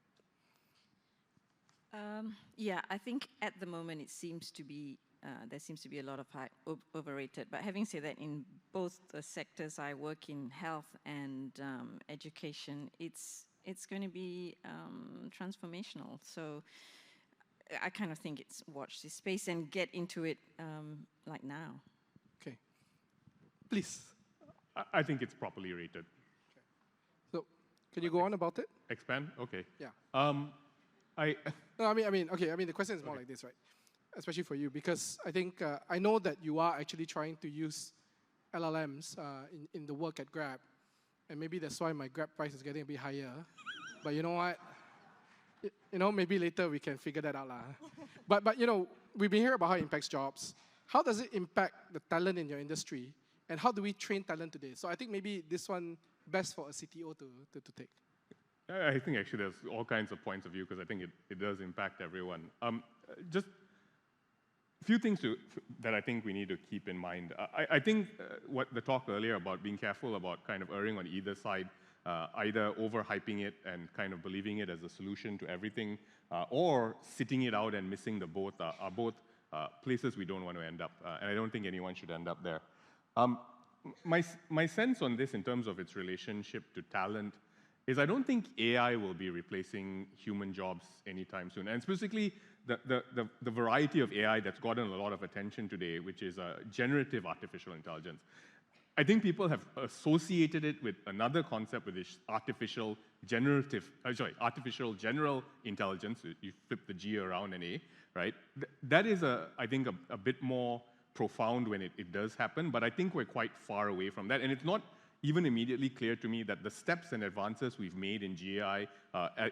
Yeah, I think at the moment it seems to be, there seems to be a lot of overrated. But having said that, in both the sectors I work in, health and education, it's going to be transformational. So I kind of think it's watch this space and get into it like now. Okay. Please. I think it's properly rated. Okay. So can you go on about it? Expand? Okay. Yeah. No, I mean, the question is more like this, right? Especially for you, because I think, I know that you are actually trying to use LLMs in the work at Grab. And maybe that's why my Grab price is getting a bit higher. But you know what? Maybe later we can figure that out. But we've been hearing about how it impacts jobs. How does it impact the talent in your industry? And how do we train talent today? So I think maybe this one best for a CTO to take. I think actually there's all kinds of points of view because I think it does impact everyone. Just a few things that I think we need to keep in mind. I think what the talk earlier about being careful about kind of erring on either side, either overhyping it and kind of believing it as a solution to everything, or sitting it out and missing the both are both places we don't want to end up. And I don't think anyone should end up there. My sense on this in terms of its relationship to talent is I don't think AI will be replacing human jobs anytime soon. And specifically, the variety of AI that's gotten a lot of attention today, which is generative artificial intelligence. I think people have associated it with another concept, which is artificial general intelligence. You flip the G around an A, right? That is, I think, a bit more profound when it does happen, but I think we're quite far away from that. And it's not even immediately clear to me that the steps and advances we've made in GAI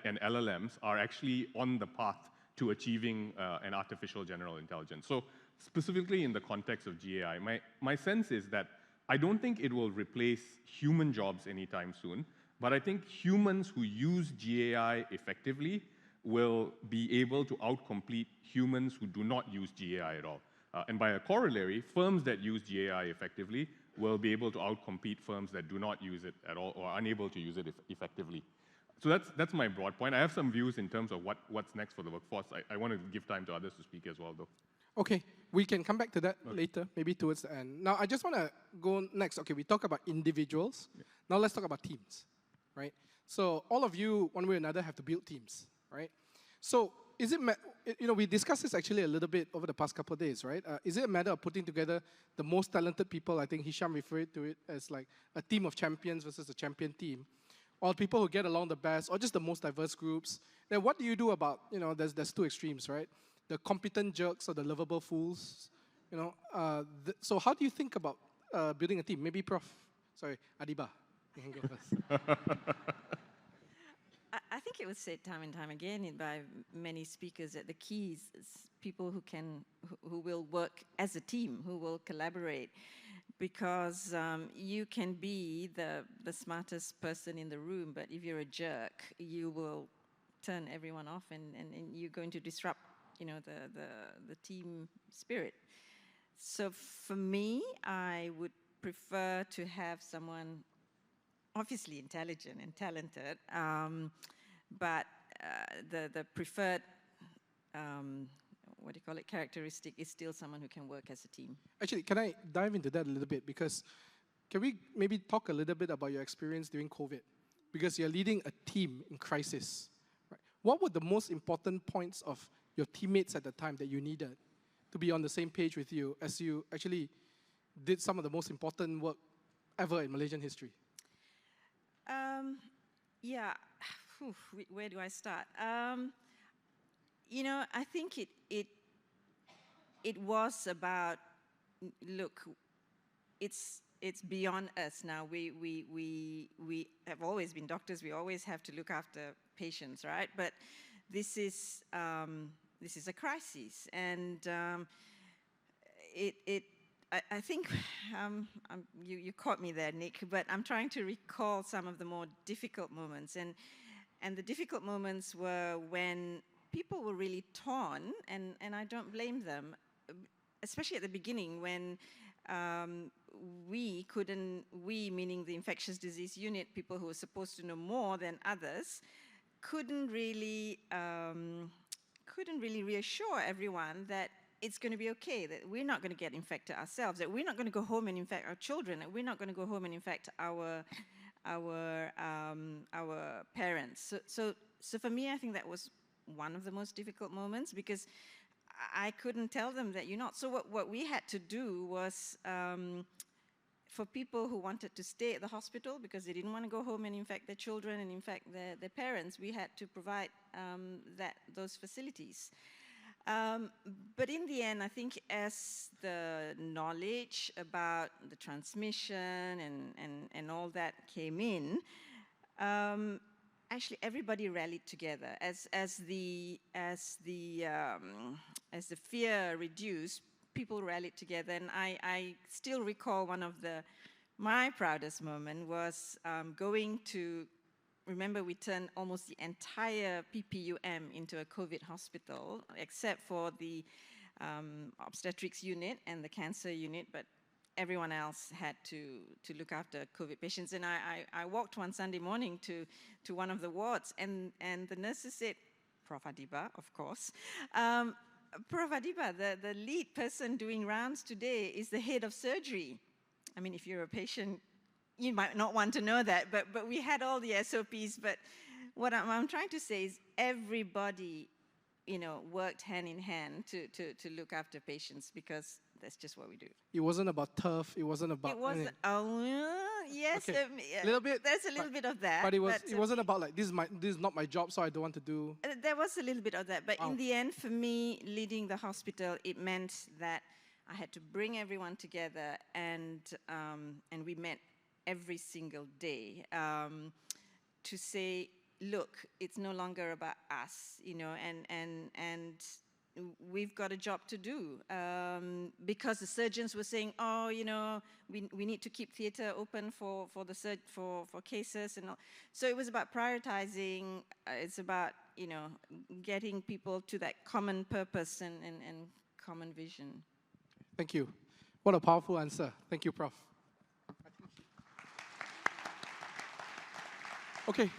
and LLMs are actually on the path to achieving an artificial general intelligence. So specifically in the context of GAI, my sense is that I don't think it will replace human jobs anytime soon, but I think humans who use GAI effectively will be able to outcompete humans who do not use GAI at all. And by a corollary, firms that use GAI effectively will be able to outcompete firms that do not use it at all or are unable to use it effectively. So that's my broad point. I have some views in terms of what's next for the workforce. I want to give time to others to speak as well, though. Okay, we can come back to that later, maybe towards the end. Now, I just want to go next. Okay, we talk about individuals. Yeah. Now let's talk about teams, right? So all of you, one way or another, have to build teams, right? So is it, we discussed this actually a little bit over the past couple of days, right? Is it a matter of putting together the most talented people? I think Hisham referred to it as like a team of champions versus a champion team. Or people who get along the best, or just the most diverse groups. Then what do you do about, there's two extremes, right? The competent jerks or the lovable fools, So how do you think about building a team? Maybe Adeeba, you can go first. I think it was said time and time again by many speakers that the key is people who will work as a team, who will collaborate, because you can be the smartest person in the room, but if you're a jerk, you will turn everyone off, and you're going to disrupt, the team spirit. So for me, I would prefer to have someone obviously intelligent and talented, but the preferred, characteristic is still someone who can work as a team. Actually, can I dive into that a little bit? Because can we maybe talk a little bit about your experience during COVID? Because you're leading a team in crisis. Right? What were the most important points of your teammates at the time that you needed to be on the same page with you as you actually did some of the most important work ever in Malaysian history? Yeah, where do I start? I think it was about, look, it's it's beyond us now. We have always been doctors. We always have to look after patients, right? But this is a crisis, and I think you caught me there, Nick. But I'm trying to recall some of the more difficult moments, and the difficult moments were when people were really torn, and I don't blame them, especially at the beginning when we, meaning the infectious disease unit, people who were supposed to know more than others, couldn't really reassure everyone that it's going to be okay, that we're not going to get infected ourselves, that we're not going to go home and infect our children, that we're not going to go home and infect our parents. So for me, I think that was one of the most difficult moments, because I couldn't tell them that you're not. So what we had to do was, for people who wanted to stay at the hospital because they didn't want to go home and infect their children and infect their parents, we had to provide those facilities. But in the end, I think as the knowledge about the transmission and all that came in, actually everybody rallied together. As the fear reduced, people rallied together, and I still recall one of my proudest moment was going to. Remember, we turned almost the entire PPUM into a COVID hospital, except for the obstetrics unit and the cancer unit, but everyone else had to look after COVID patients. And I walked one Sunday morning to one of the wards, and the nurses said, Prof. Adeeba, of course, Prof. Adeeba, the lead person doing rounds today is the head of surgery. I mean, if you're a patient, you might not want to know that, but we had all the SOPs. But what I'm trying to say is everybody, worked hand in hand to look after patients, because that's just what we do. It wasn't about turf. It wasn't about. It wasn't. Yes, okay. A little bit. There's a little bit of that. But it wasn't about like this is not my job, so I don't want to do. There was a little bit of that, but in the end, for me, leading the hospital, it meant that I had to bring everyone together, and we met every single day to say, look, it's no longer about us, and we've got a job to do, because the surgeons were saying, we need to keep theatre open for cases and all. So it was about prioritizing. It's about getting people to that common purpose and common vision. Thank you. What a powerful answer. Thank you, Prof. Okay,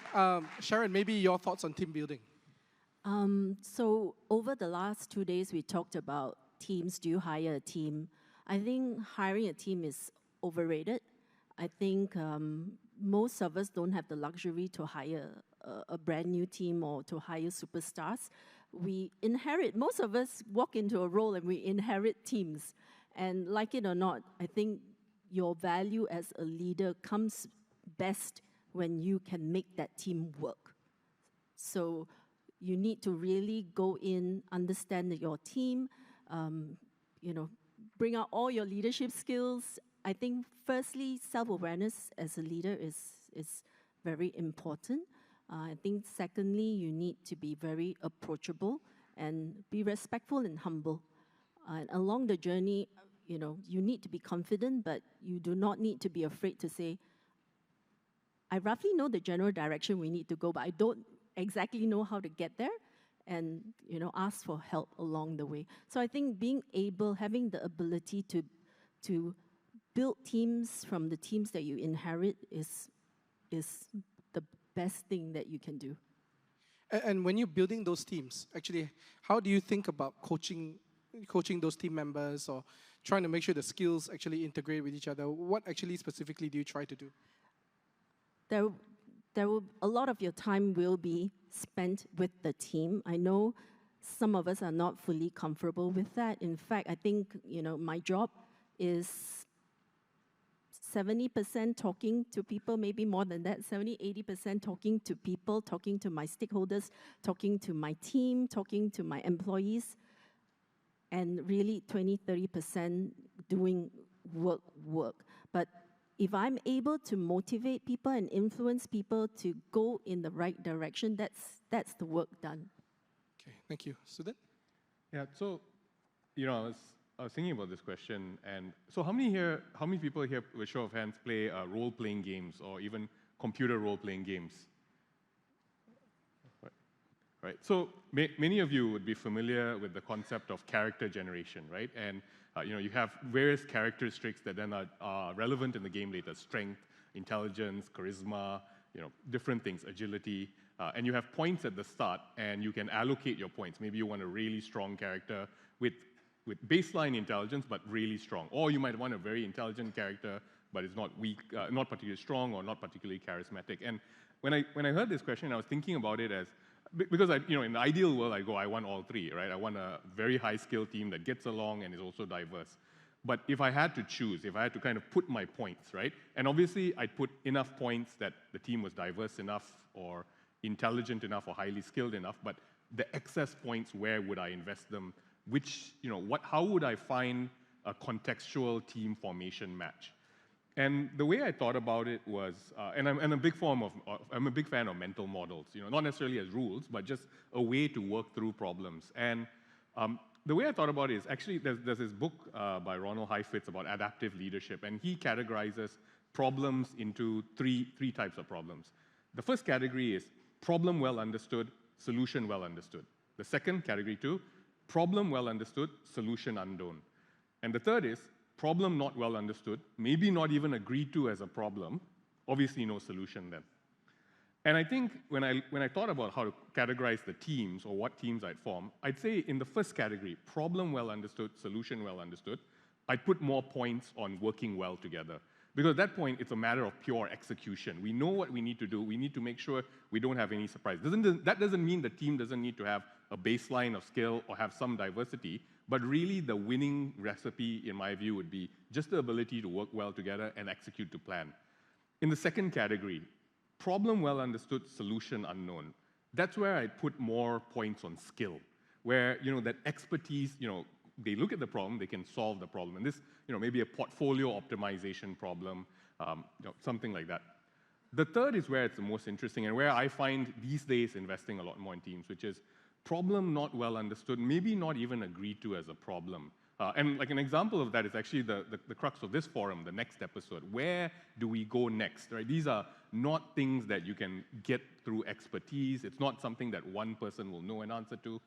Sha-Ron, maybe your thoughts on team building. So over the last 2 days, we talked about teams. Do you hire a team? I think hiring a team is overrated. I think most of us don't have the luxury to hire a brand new team or to hire superstars. We inherit, most of us walk into a role and we inherit teams. And like it or not, I think your value as a leader comes best when you can make that team work. So you need to really go in, understand your team, bring out all your leadership skills. I think firstly, self-awareness as a leader is very important. I think secondly, you need to be very approachable and be respectful and humble. And along the journey, you need to be confident, but you do not need to be afraid to say, I roughly know the general direction we need to go, but I don't exactly know how to get there, and ask for help along the way. So I think having the ability to build teams from the teams that you inherit is the best thing that you can do. And when you're building those teams, actually, how do you think about coaching those team members, or trying to make sure the skills actually integrate with each other? What actually specifically do you try to do? A lot of your time will be spent with the team. I know some of us are not fully comfortable with that. In fact, I think, my job is 70% talking to people, maybe more than that, 80% talking to people, talking to my stakeholders, talking to my team, talking to my employees, and really 20-30% doing work. But if I'm able to motivate people and influence people to go in the right direction, that's the work done. Okay, thank you. Suthen? Yeah, so, I was thinking about this question, and so how many people here, with show of hands, play role-playing games or even computer role-playing games? Right. So many of you would be familiar with the concept of character generation, right? And you have various characteristics that then are relevant in the game later: strength, intelligence, charisma, different things, agility, and you have points at the start, and you can allocate your points. Maybe you want a really strong character with baseline intelligence, but really strong, or you might want a very intelligent character, but it's not weak, not particularly strong, or not particularly charismatic. And when I heard this question, I was thinking about it as, because in the ideal world, I want all three, right? I want a very high-skill team that gets along and is also diverse. But if I had to choose, if I had to kind of put my points, right? And obviously, I'd put enough points that the team was diverse enough or intelligent enough or highly skilled enough, but the excess points, where would I invest them? How would I find a contextual team formation match? And the way I thought about it was, and I'm a big fan of mental models, not necessarily as rules, but just a way to work through problems. And the way I thought about it is, actually, there's this book by Ronald Heifetz about adaptive leadership, and he categorizes problems into three types of problems. The first category is problem well understood, solution well understood. The second, category 2, problem well understood, solution unknown. And the third is problem not well understood, maybe not even agreed to as a problem, obviously no solution then. And I think when I thought about how to categorize the teams or what teams I'd form, I'd say in the first category, problem well understood, solution well understood, I'd put more points on working well together. Because at that point, it's a matter of pure execution. We know what we need to do. We need to make sure we don't have any surprise. That doesn't mean the team doesn't need to have a baseline of skill or have some diversity, but really the winning recipe, in my view, would be just the ability to work well together and execute to plan. In the second category, problem well understood, solution unknown. That's where I put more points on skill, where that expertise, they look at the problem, they can solve the problem. And this, maybe a portfolio optimization problem, something like that. The third is where it's the most interesting and where I find these days investing a lot more in teams, which is problem not well understood, maybe not even agreed to as a problem. And like an example of that is actually the crux of this forum, the next episode. Where do we go next, right? These are not things that you can get through expertise. It's not something that one person will know an answer to.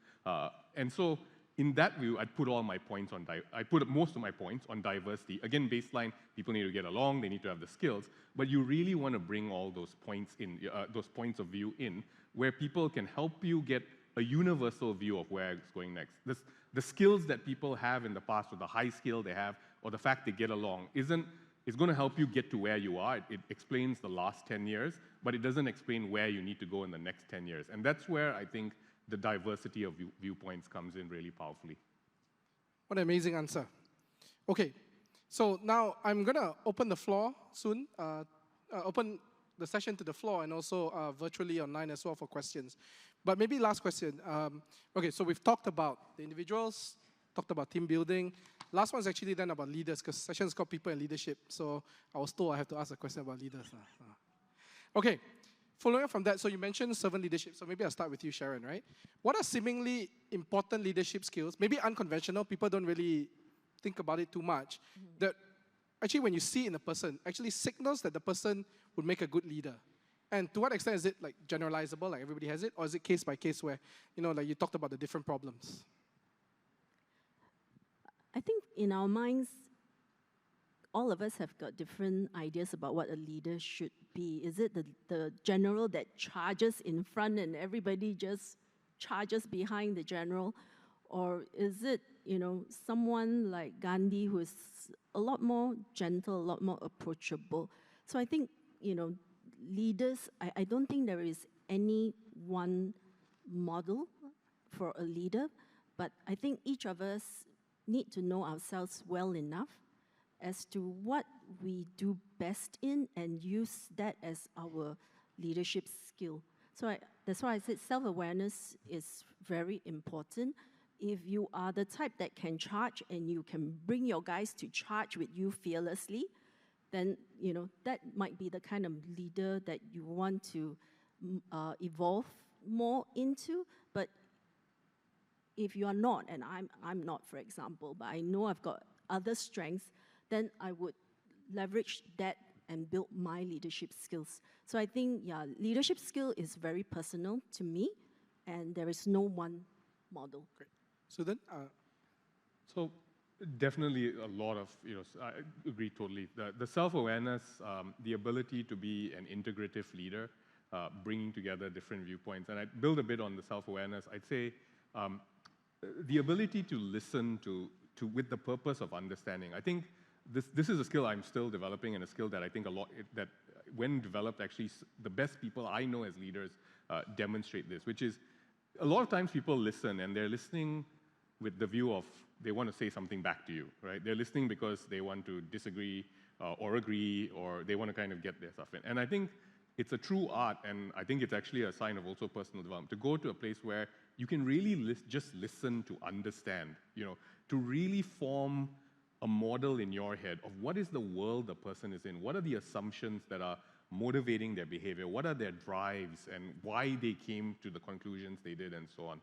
And so in that view, I'd put all my points on, I put most of my points on diversity. Again, baseline, people need to get along, they need to have the skills, but you really want to bring all those points in, those points of view in, where people can help you get a universal view of where it's going next. The skills that people have in the past, or the high skill they have, or the fact they get along, it's going to help you get to where you are. It explains the last 10 years, but it doesn't explain where you need to go in the next 10 years. And that's where I think the diversity of viewpoints comes in really powerfully. What an amazing answer. Okay, so now I'm going to open the floor soon, open the session to the floor and also virtually online as well for questions. But maybe last question. Okay, so we've talked about the individuals, talked about team building. Last one's actually then about leaders, because session's called People and Leadership. So I was told I have to ask a question about leaders. Okay, following up from that, so you mentioned servant leadership. So maybe I'll start with you, Sha-Ron, right? What are seemingly important leadership skills, maybe unconventional, people don't really think about it too much, that actually when you see in a person, actually signals that the person would make a good leader? And to what extent is it like generalizable, like everybody has it, or is it case by case where, like you talked about the different problems? I think in our minds, all of us have got different ideas about what a leader should be. Is it the general that charges in front and everybody just charges behind the general? Or is it, someone like Gandhi who is a lot more gentle, a lot more approachable? So I think, leaders, I don't think there is any one model for a leader, but I think each of us need to know ourselves well enough as to what we do best in and use that as our leadership skill. So that's why I said self-awareness is very important. If you are the type that can charge and you can bring your guys to charge with you fearlessly, then that might be the kind of leader that you want to evolve more into. But if you are not, and I'm not, for example, but I know I've got other strengths, then I would leverage that and build my leadership skills. So I think, yeah, leadership skill is very personal to me, and there is no one model. Great. Suthen? So definitely a lot of, I agree totally. The self-awareness, the ability to be an integrative leader, bringing together different viewpoints. And I'd build a bit on the self-awareness. I'd say the ability to listen with the purpose of understanding. I think this is a skill I'm still developing, and a skill that I think that when developed, actually the best people I know as leaders demonstrate this, which is a lot of times people listen, and they're listening with the view of they want to say something back to you, right? They're listening because they want to disagree or agree, or they want to kind of get their stuff in. And I think it's a true art, and I think it's actually a sign of also personal development, to go to a place where you can really just listen to understand, to really form a model in your head of what is the world the person is in, what are the assumptions that are motivating their behavior, what are their drives, and why they came to the conclusions they did, and so on.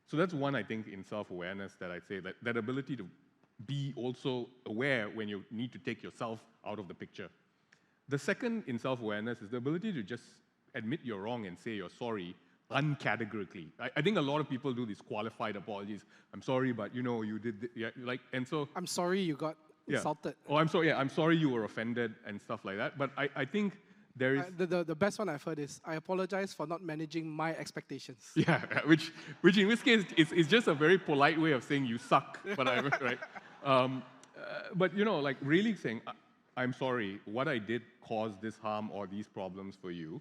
So that's one, I think, in self-awareness that I'd say, that ability to be also aware when you need to take yourself out of the picture. The second in self-awareness is the ability to just admit you're wrong and say you're sorry uncategorically. I think a lot of people do these qualified apologies. I'm sorry, but you did, and so. I'm sorry you got insulted. Oh, I'm sorry, I'm sorry you were offended and stuff like that. But I think there is... The best one I've heard is, I apologize for not managing my expectations. Yeah, which in this case is just a very polite way of saying you suck, right? But really saying, I'm sorry, what I did caused this harm or these problems for you.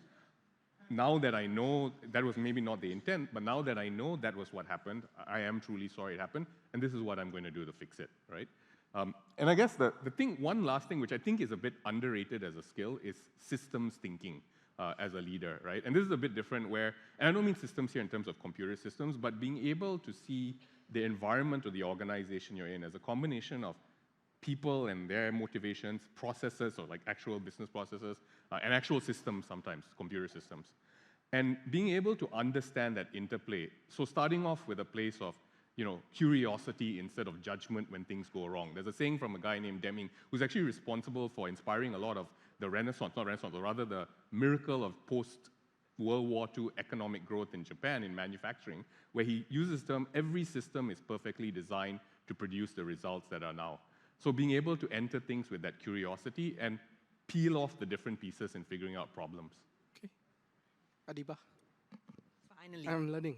Now that I know that was maybe not the intent, but now that I know that was what happened, I am truly sorry it happened, and this is what I'm going to do to fix it, right? And I guess one last thing, which I think is a bit underrated as a skill, is systems thinking as a leader, right? And this is a bit different and I don't mean systems here in terms of computer systems, but being able to see the environment or the organization you're in as a combination of people and their motivations, processes, or actual business processes, and actual systems sometimes, computer systems. And being able to understand that interplay. So starting off with a place of curiosity instead of judgment when things go wrong. There's a saying from a guy named Deming, who's actually responsible for inspiring a lot of the Renaissance, not Renaissance, but rather the miracle of post-World War II economic growth in Japan in manufacturing, where he uses the term, every system is perfectly designed to produce the results that are now. So being able to enter things with that curiosity and peel off the different pieces in figuring out problems. Okay. Adeeba? Finally. I'm learning.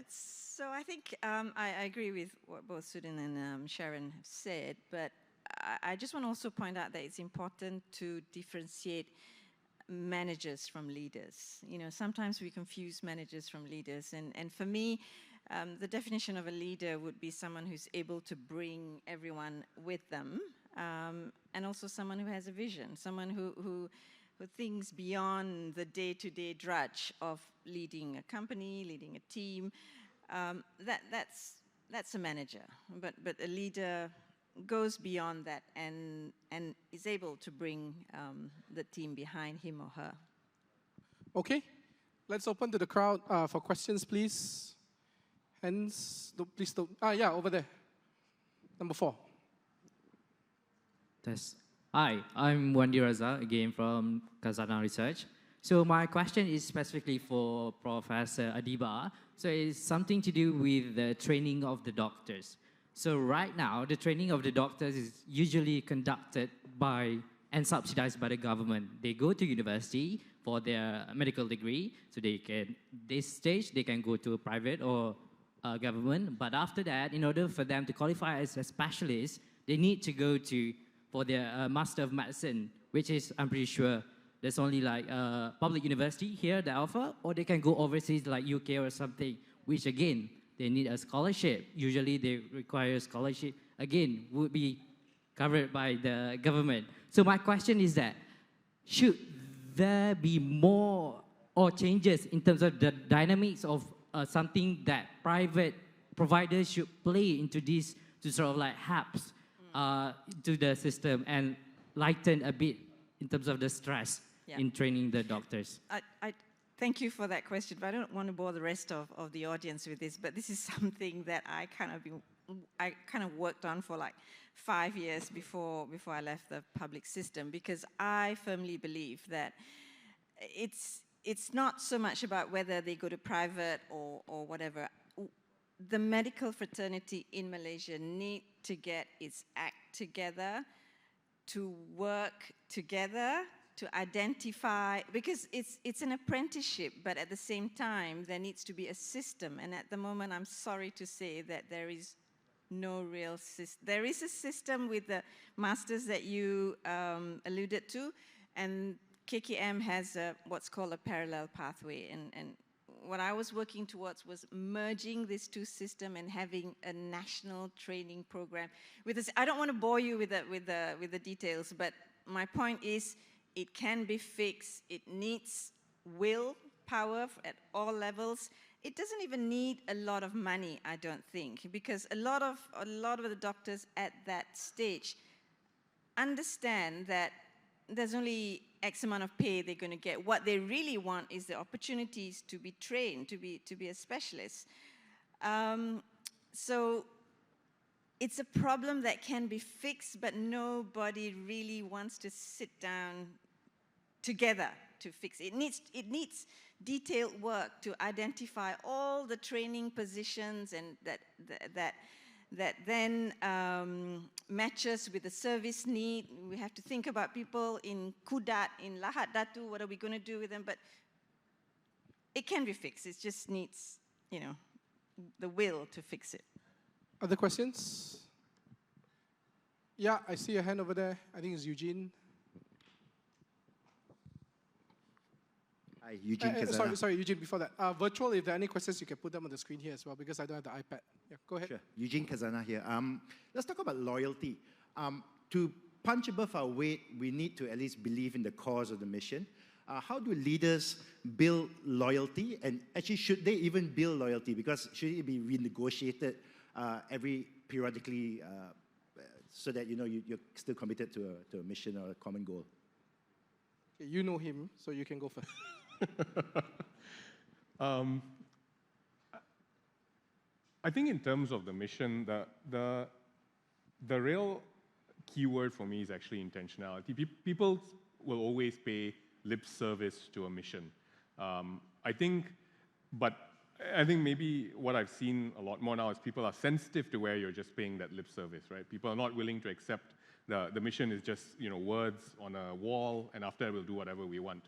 So I think I agree with what both Suthen and Sha-Ron have said, but I just want to also point out that it's important to differentiate managers from leaders. Sometimes we confuse managers from leaders, and for me, the definition of a leader would be someone who's able to bring everyone with them, and also someone who has a vision, someone who thinks beyond the day-to-day drudge of leading a company, leading a team. That's a manager, but a leader goes beyond that and is able to bring the team behind him or her. Okay, let's open to the crowd for questions, please. Hands, please don't. Yeah, over there. Number 4. Yes. Hi, I'm Wandi Raza, again from Khazanah Research. So my question is specifically for Professor Adeeba. So it's something to do with the training of the doctors. So right now, the training of the doctors is usually conducted by and subsidized by the government. They go to university for their medical degree, so this stage, they can go to a private or government. But after that, in order for them to qualify as a specialist, they need to go for their Master of Medicine, which is, I'm pretty sure, there's only public university here that offer, or they can go overseas like UK or something, which again, they need a scholarship. Usually they require a scholarship, again, would be covered by the government. So my question is that, should there be more or changes in terms of the dynamics of something that private providers should play into this to sort of hacks to the system, and lighten a bit in terms of the stress in training the doctors? I thank you for that question, but I don't want to bore the rest of the audience with this, but this is something that I kind of worked on for like 5 years before I left the public system, because I firmly believe that it's not so much about whether they go to private or whatever. The medical fraternity in Malaysia need to get its act together, to work together, to identify, because it's an apprenticeship, but at the same time, there needs to be a system. And at the moment, I'm sorry to say that there is no real system. There is a system with the masters that you alluded to, and KKM has what's called a parallel pathway. And what I was working towards was merging these two systems and having a national training program. With this, I don't want to bore you with the details, but my point is, it can be fixed. It needs willpower at all levels. It doesn't even need a lot of money, I don't think, because a lot of the doctors at that stage understand that there's only X amount of pay they're going to get. What they really want is the opportunities to be trained, to be a specialist. So it's a problem that can be fixed, but nobody really wants to sit down together to fix it. It needs detailed work to identify all the training positions, and that then matches with the service need. We have to think about people in Kudat, in Lahad Datu, what are we going to do with them? But it can be fixed. It just needs, the will to fix it. Other questions? Yeah, I see a hand over there. I think it's Eugene. Hi, Eugene Khazanah. Sorry, Eugene, before that. Virtual, if there are any questions, you can put them on the screen here as well, because I don't have the iPad. Yeah, go ahead. Sure. Eugene Khazanah here. Let's talk about loyalty. To punch above our weight, we need to at least believe in the cause of the mission. How do leaders build loyalty? And actually, should they even build loyalty? Because should it be renegotiated periodically so that you're still committed to a mission or a common goal? Okay, you know him, so you can go first. I think in terms of the mission, the real keyword for me is actually intentionality. People will always pay lip service to a mission. I think maybe what I've seen a lot more now is people are sensitive to where you're just paying that lip service, right? People are not willing to accept the mission is just words on a wall, and after that we'll do whatever we want.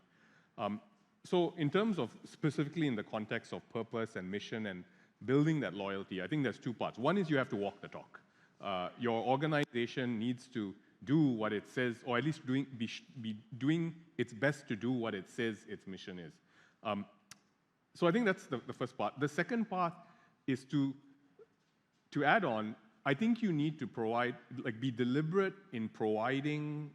So in terms of specifically in the context of purpose and mission and building that loyalty, I think there's two parts. One is you have to walk the talk. Your organization needs to do what it says, or at least be doing its best to do what it says its mission is. So I think that's the first part. The second part is to add on, I think you need to be deliberate in providing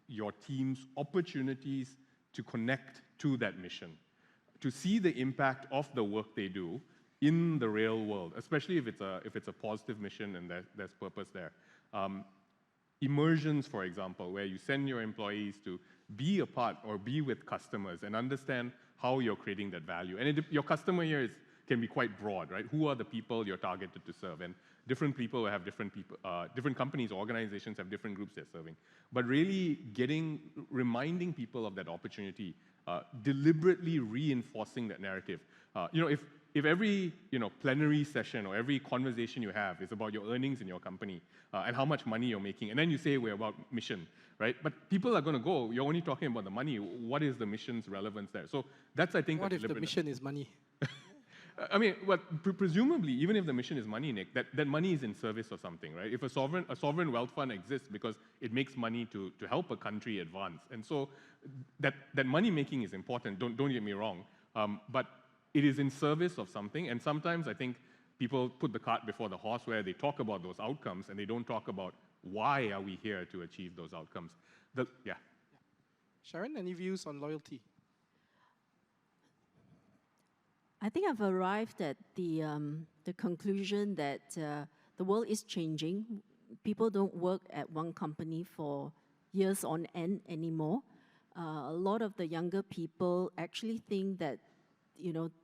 your teams opportunities to connect to that mission, to see the impact of the work they do in the real world, especially if it's a positive mission and there's purpose there. Immersions, for example, where you send your employees to be a part or be with customers and understand how you're creating that value. And your customer here can be quite broad, right? Who are the people you're targeted to serve? And different people will have different companies, organizations have different groups they're serving. But really reminding people of that opportunity, deliberately reinforcing that narrative. If every plenary session or every conversation you have is about your earnings in your company and how much money you're making, and then you say we're about mission, right? But people are going to go, you're only talking about the money. What is the mission's relevance there? So that's, I think, what if the mission is money? I mean, presumably, even if the mission is money, Nick, that money is in service of something, right? If a sovereign wealth fund exists because it makes money to help a country advance, and so that money making is important. Don't get me wrong, but it is in service of something. And sometimes I think people put the cart before the horse, where they talk about those outcomes and they don't talk about why are we here to achieve those outcomes. Sha-Ron, any views on loyalty? I think I've arrived at the conclusion that the world is changing. People don't work at one company for years on end anymore. A lot of the younger people actually think that,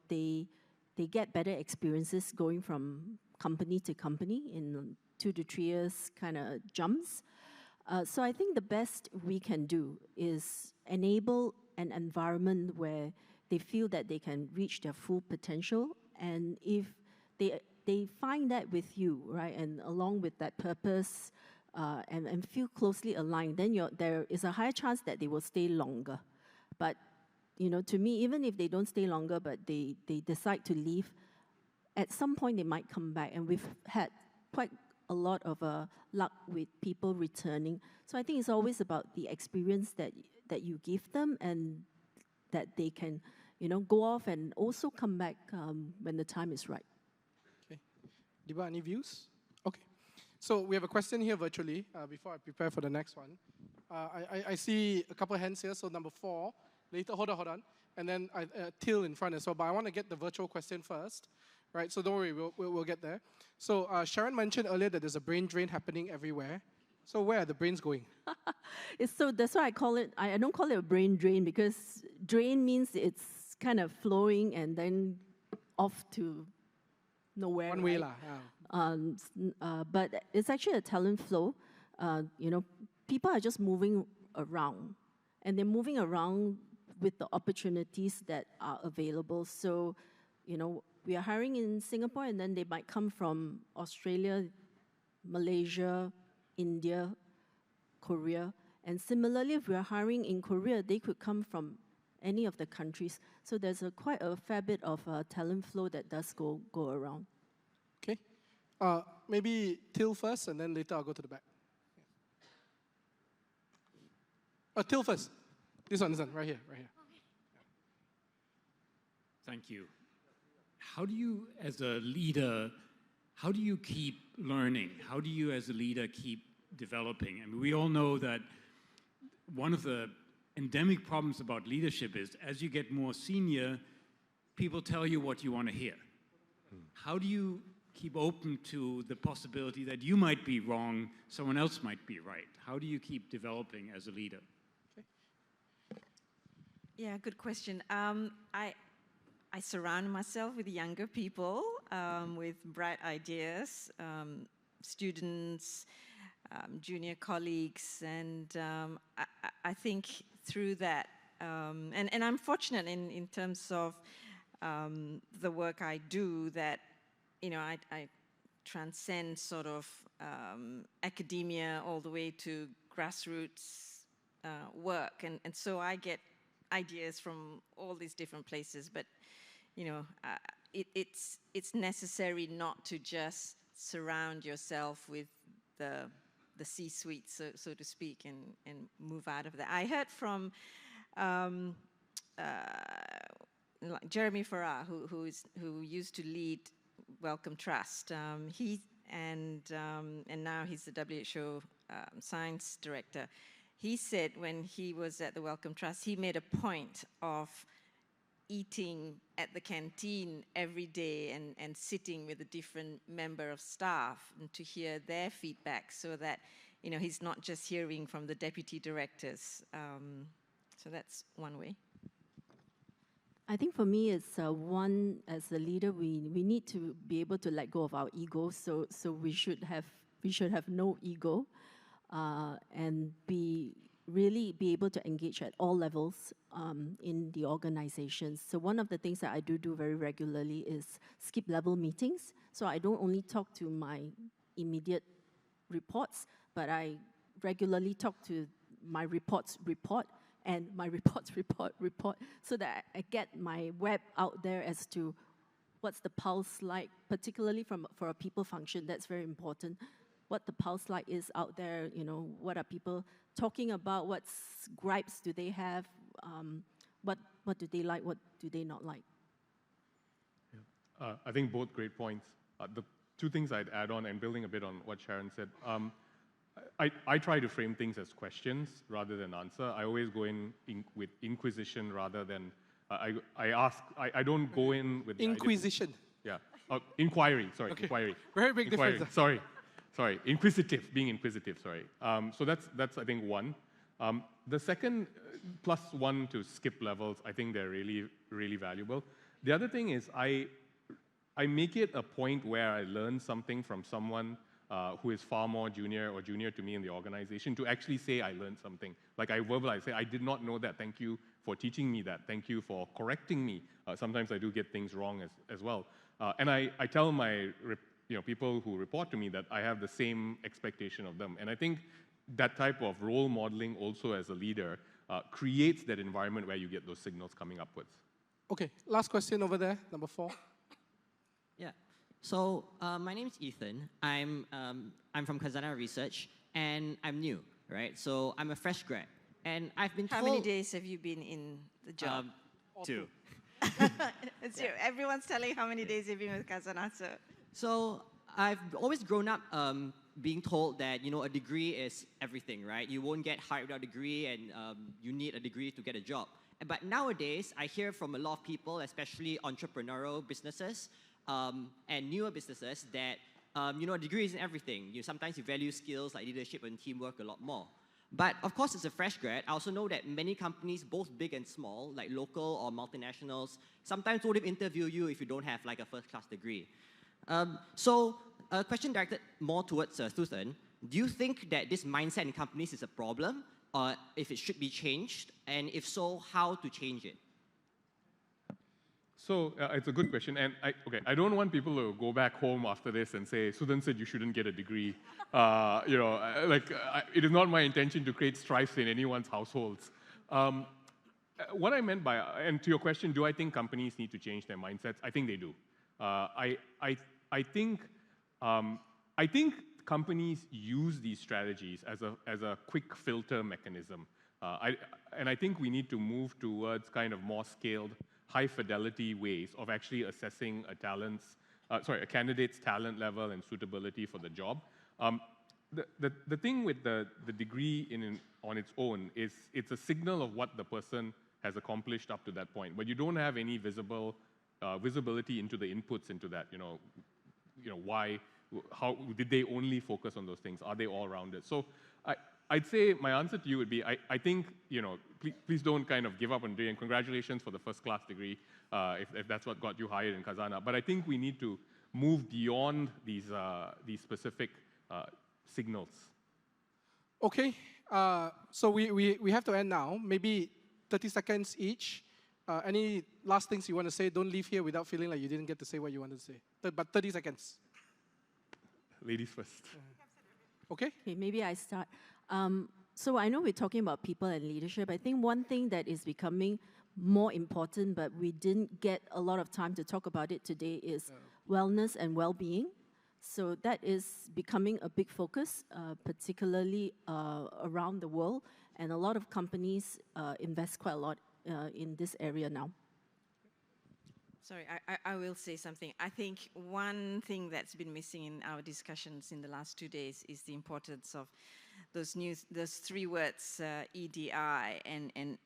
they get better experiences going from company to company in 2 to 3 years kind of jumps. So I think the best we can do is enable an environment where they feel that they can reach their full potential. And if they find that with you, right, and along with that purpose, and feel closely aligned, then there is a higher chance that they will stay longer. But, to me, even if they don't stay longer, but they decide to leave, at some point they might come back. And we've had quite a lot of luck with people returning. So I think it's always about the experience that you give them, and that they can, go off and also come back when the time is right. Okay. Adeeba, any views? Okay. So we have a question here virtually before I prepare for the next one. I see a couple of hands here. So number 4, later, hold on. And then Till in front as well. But I want to get the virtual question first, right? So don't worry, we'll get there. So Sha-Ron mentioned earlier that there's a brain drain happening everywhere. So where are the brains going? So that's why I don't call it a brain drain, because drain means it's kind of flowing and then off to nowhere. One way, right? lah. But it's actually a talent flow. People are just moving around, and they're moving around with the opportunities that are available. So, we are hiring in Singapore, and then they might come from Australia, Malaysia, India, Korea. And similarly, if we are hiring in Korea, they could come from any of the countries. So there's quite a fair bit of talent flow that does go around. Okay. Maybe Till first, and then later I'll go to the back. Till first. This one, right here. Thank you. How do you, as a leader, how do you keep learning? How do you, as a leader, keep developing? I mean, we all know that one of the endemic problems about leadership is, as you get more senior, people tell you what you want to hear. How do you keep open to the possibility that you might be wrong, someone else might be right? How do you keep developing as a leader? Yeah, good question. I surround myself with younger people, with bright ideas, students, junior colleagues, and I think through that, and I'm fortunate in terms of the work I do, that I transcend sort of academia all the way to grassroots work, and so I get ideas from all these different places, but it's necessary not to just surround yourself with the C-suite, so to speak, and move out of that. I heard from Jeremy Farrar, who used to lead Wellcome Trust. And now he's the WHO science director. He said when he was at the Wellcome Trust, he made a point of eating at the canteen every day and sitting with a different member of staff and to hear their feedback, so that he's not just hearing from the deputy directors. So that's one way. I think for me, it's one, as a leader, we need to be able to let go of our ego. So we should have no ego, and really be able to engage at all levels in the organization. So one of the things that I do very regularly is skip level meetings. So I don't only talk to my immediate reports, but I regularly talk to my reports report and my reports report, so that I get my web out there as to what's the pulse like, particularly for a people function. That's very important. What the pulse like is out there, what are people talking about, what gripes do they have, what do they like, what do they not like. Yeah. I think both great points. The two things I'd add on, and building a bit on what Sha-Ron said, I try to frame things as questions rather than answer. I always go in with inquisition rather than, I ask, I don't go in with... Inquisition. Yeah. Inquiry, sorry, Okay. Inquiry. Very big difference. Sorry, inquisitive, being inquisitive, sorry. So that's I think one. The second, +1 to skip levels, I think they're really, really valuable. The other thing is I make it a point where I learn something from someone who is far more junior or junior to me in the organization to actually say I learned something. Like I verbalize, say, I did not know that, thank you for teaching me that, thank you for correcting me. Sometimes I do get things wrong as well. And I tell my people who report to me that I have the same expectation of them. And I think that type of role modeling also as a leader creates that environment where you get those signals coming upwards. Okay, last question over there, number 4. Yeah. So my name is Ethan. I'm from Khazanah Research, and I'm new, right? So I'm a fresh grad, and I've been told. How many days have you been in the job? 2. Everyone's telling how many days you've been with Khazanah, so. So I've always grown up being told that, a degree is everything, right? You won't get hired without a degree, and you need a degree to get a job. But nowadays, I hear from a lot of people, especially entrepreneurial businesses and newer businesses, that a degree isn't everything. Sometimes you value skills like leadership and teamwork a lot more. But of course, as a fresh grad, I also know that many companies, both big and small, like local or multinationals, sometimes won't even interview you if you don't have like a first-class degree. So a question directed more towards Suthen. Do you think that this mindset in companies is a problem, or if it should be changed? And if so, how to change it? So it's a good question, and I don't want people to go back home after this and say, Suthen said you shouldn't get a degree. It is not my intention to create strife in anyone's households. What I meant by, and to your question, do I think companies need to change their mindsets? I think they do. I think companies use these strategies as a quick filter mechanism. And I think we need to move towards kind of more scaled, high-fidelity ways of actually assessing a candidate's talent level and suitability for the job. The thing with the degree on its own is it's a signal of what the person has accomplished up to that point, but you don't have any visibility into the inputs into that. Why? How did they only focus on those things? Are they all-rounded? So I'd say my answer to you would be, I think, please don't kind of give up on doing, and congratulations for the first-class degree, if that's what got you hired in Khazanah. But I think we need to move beyond these specific signals. Okay, so we have to end now. Maybe 30 seconds each. Any last things you want to say? Don't leave here without feeling like you didn't get to say what you wanted to say. But 30 seconds. Ladies first. Okay, maybe I start. So I know we're talking about people and leadership. I think one thing that is becoming more important, but we didn't get a lot of time to talk about it today, is wellness and well-being. So that is becoming a big focus, particularly around the world. And a lot of companies invest quite a lot in this area now. Sorry, I will say something. I think one thing that's been missing in our discussions in the last 2 days is the importance of those 3 words, EDI and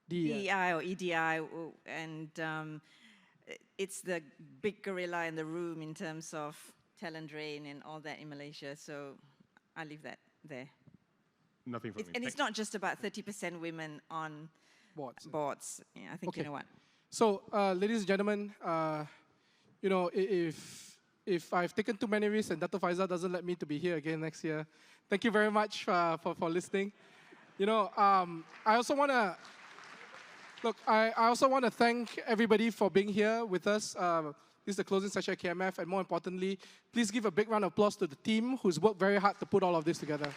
DEI or EDI, and it's the big gorilla in the room in terms of talent drain and all that in Malaysia. So I'll leave that there. Nothing for me. And it's not just about 30% women on boards. Yeah, I think you know what. So, ladies and gentlemen, if I've taken too many risks and Dato Faizal doesn't let me to be here again next year, thank you very much for listening. I also want to I also want to thank everybody for being here with us. This is the closing session at KMF, and more importantly, please give a big round of applause to the team who's worked very hard to put all of this together.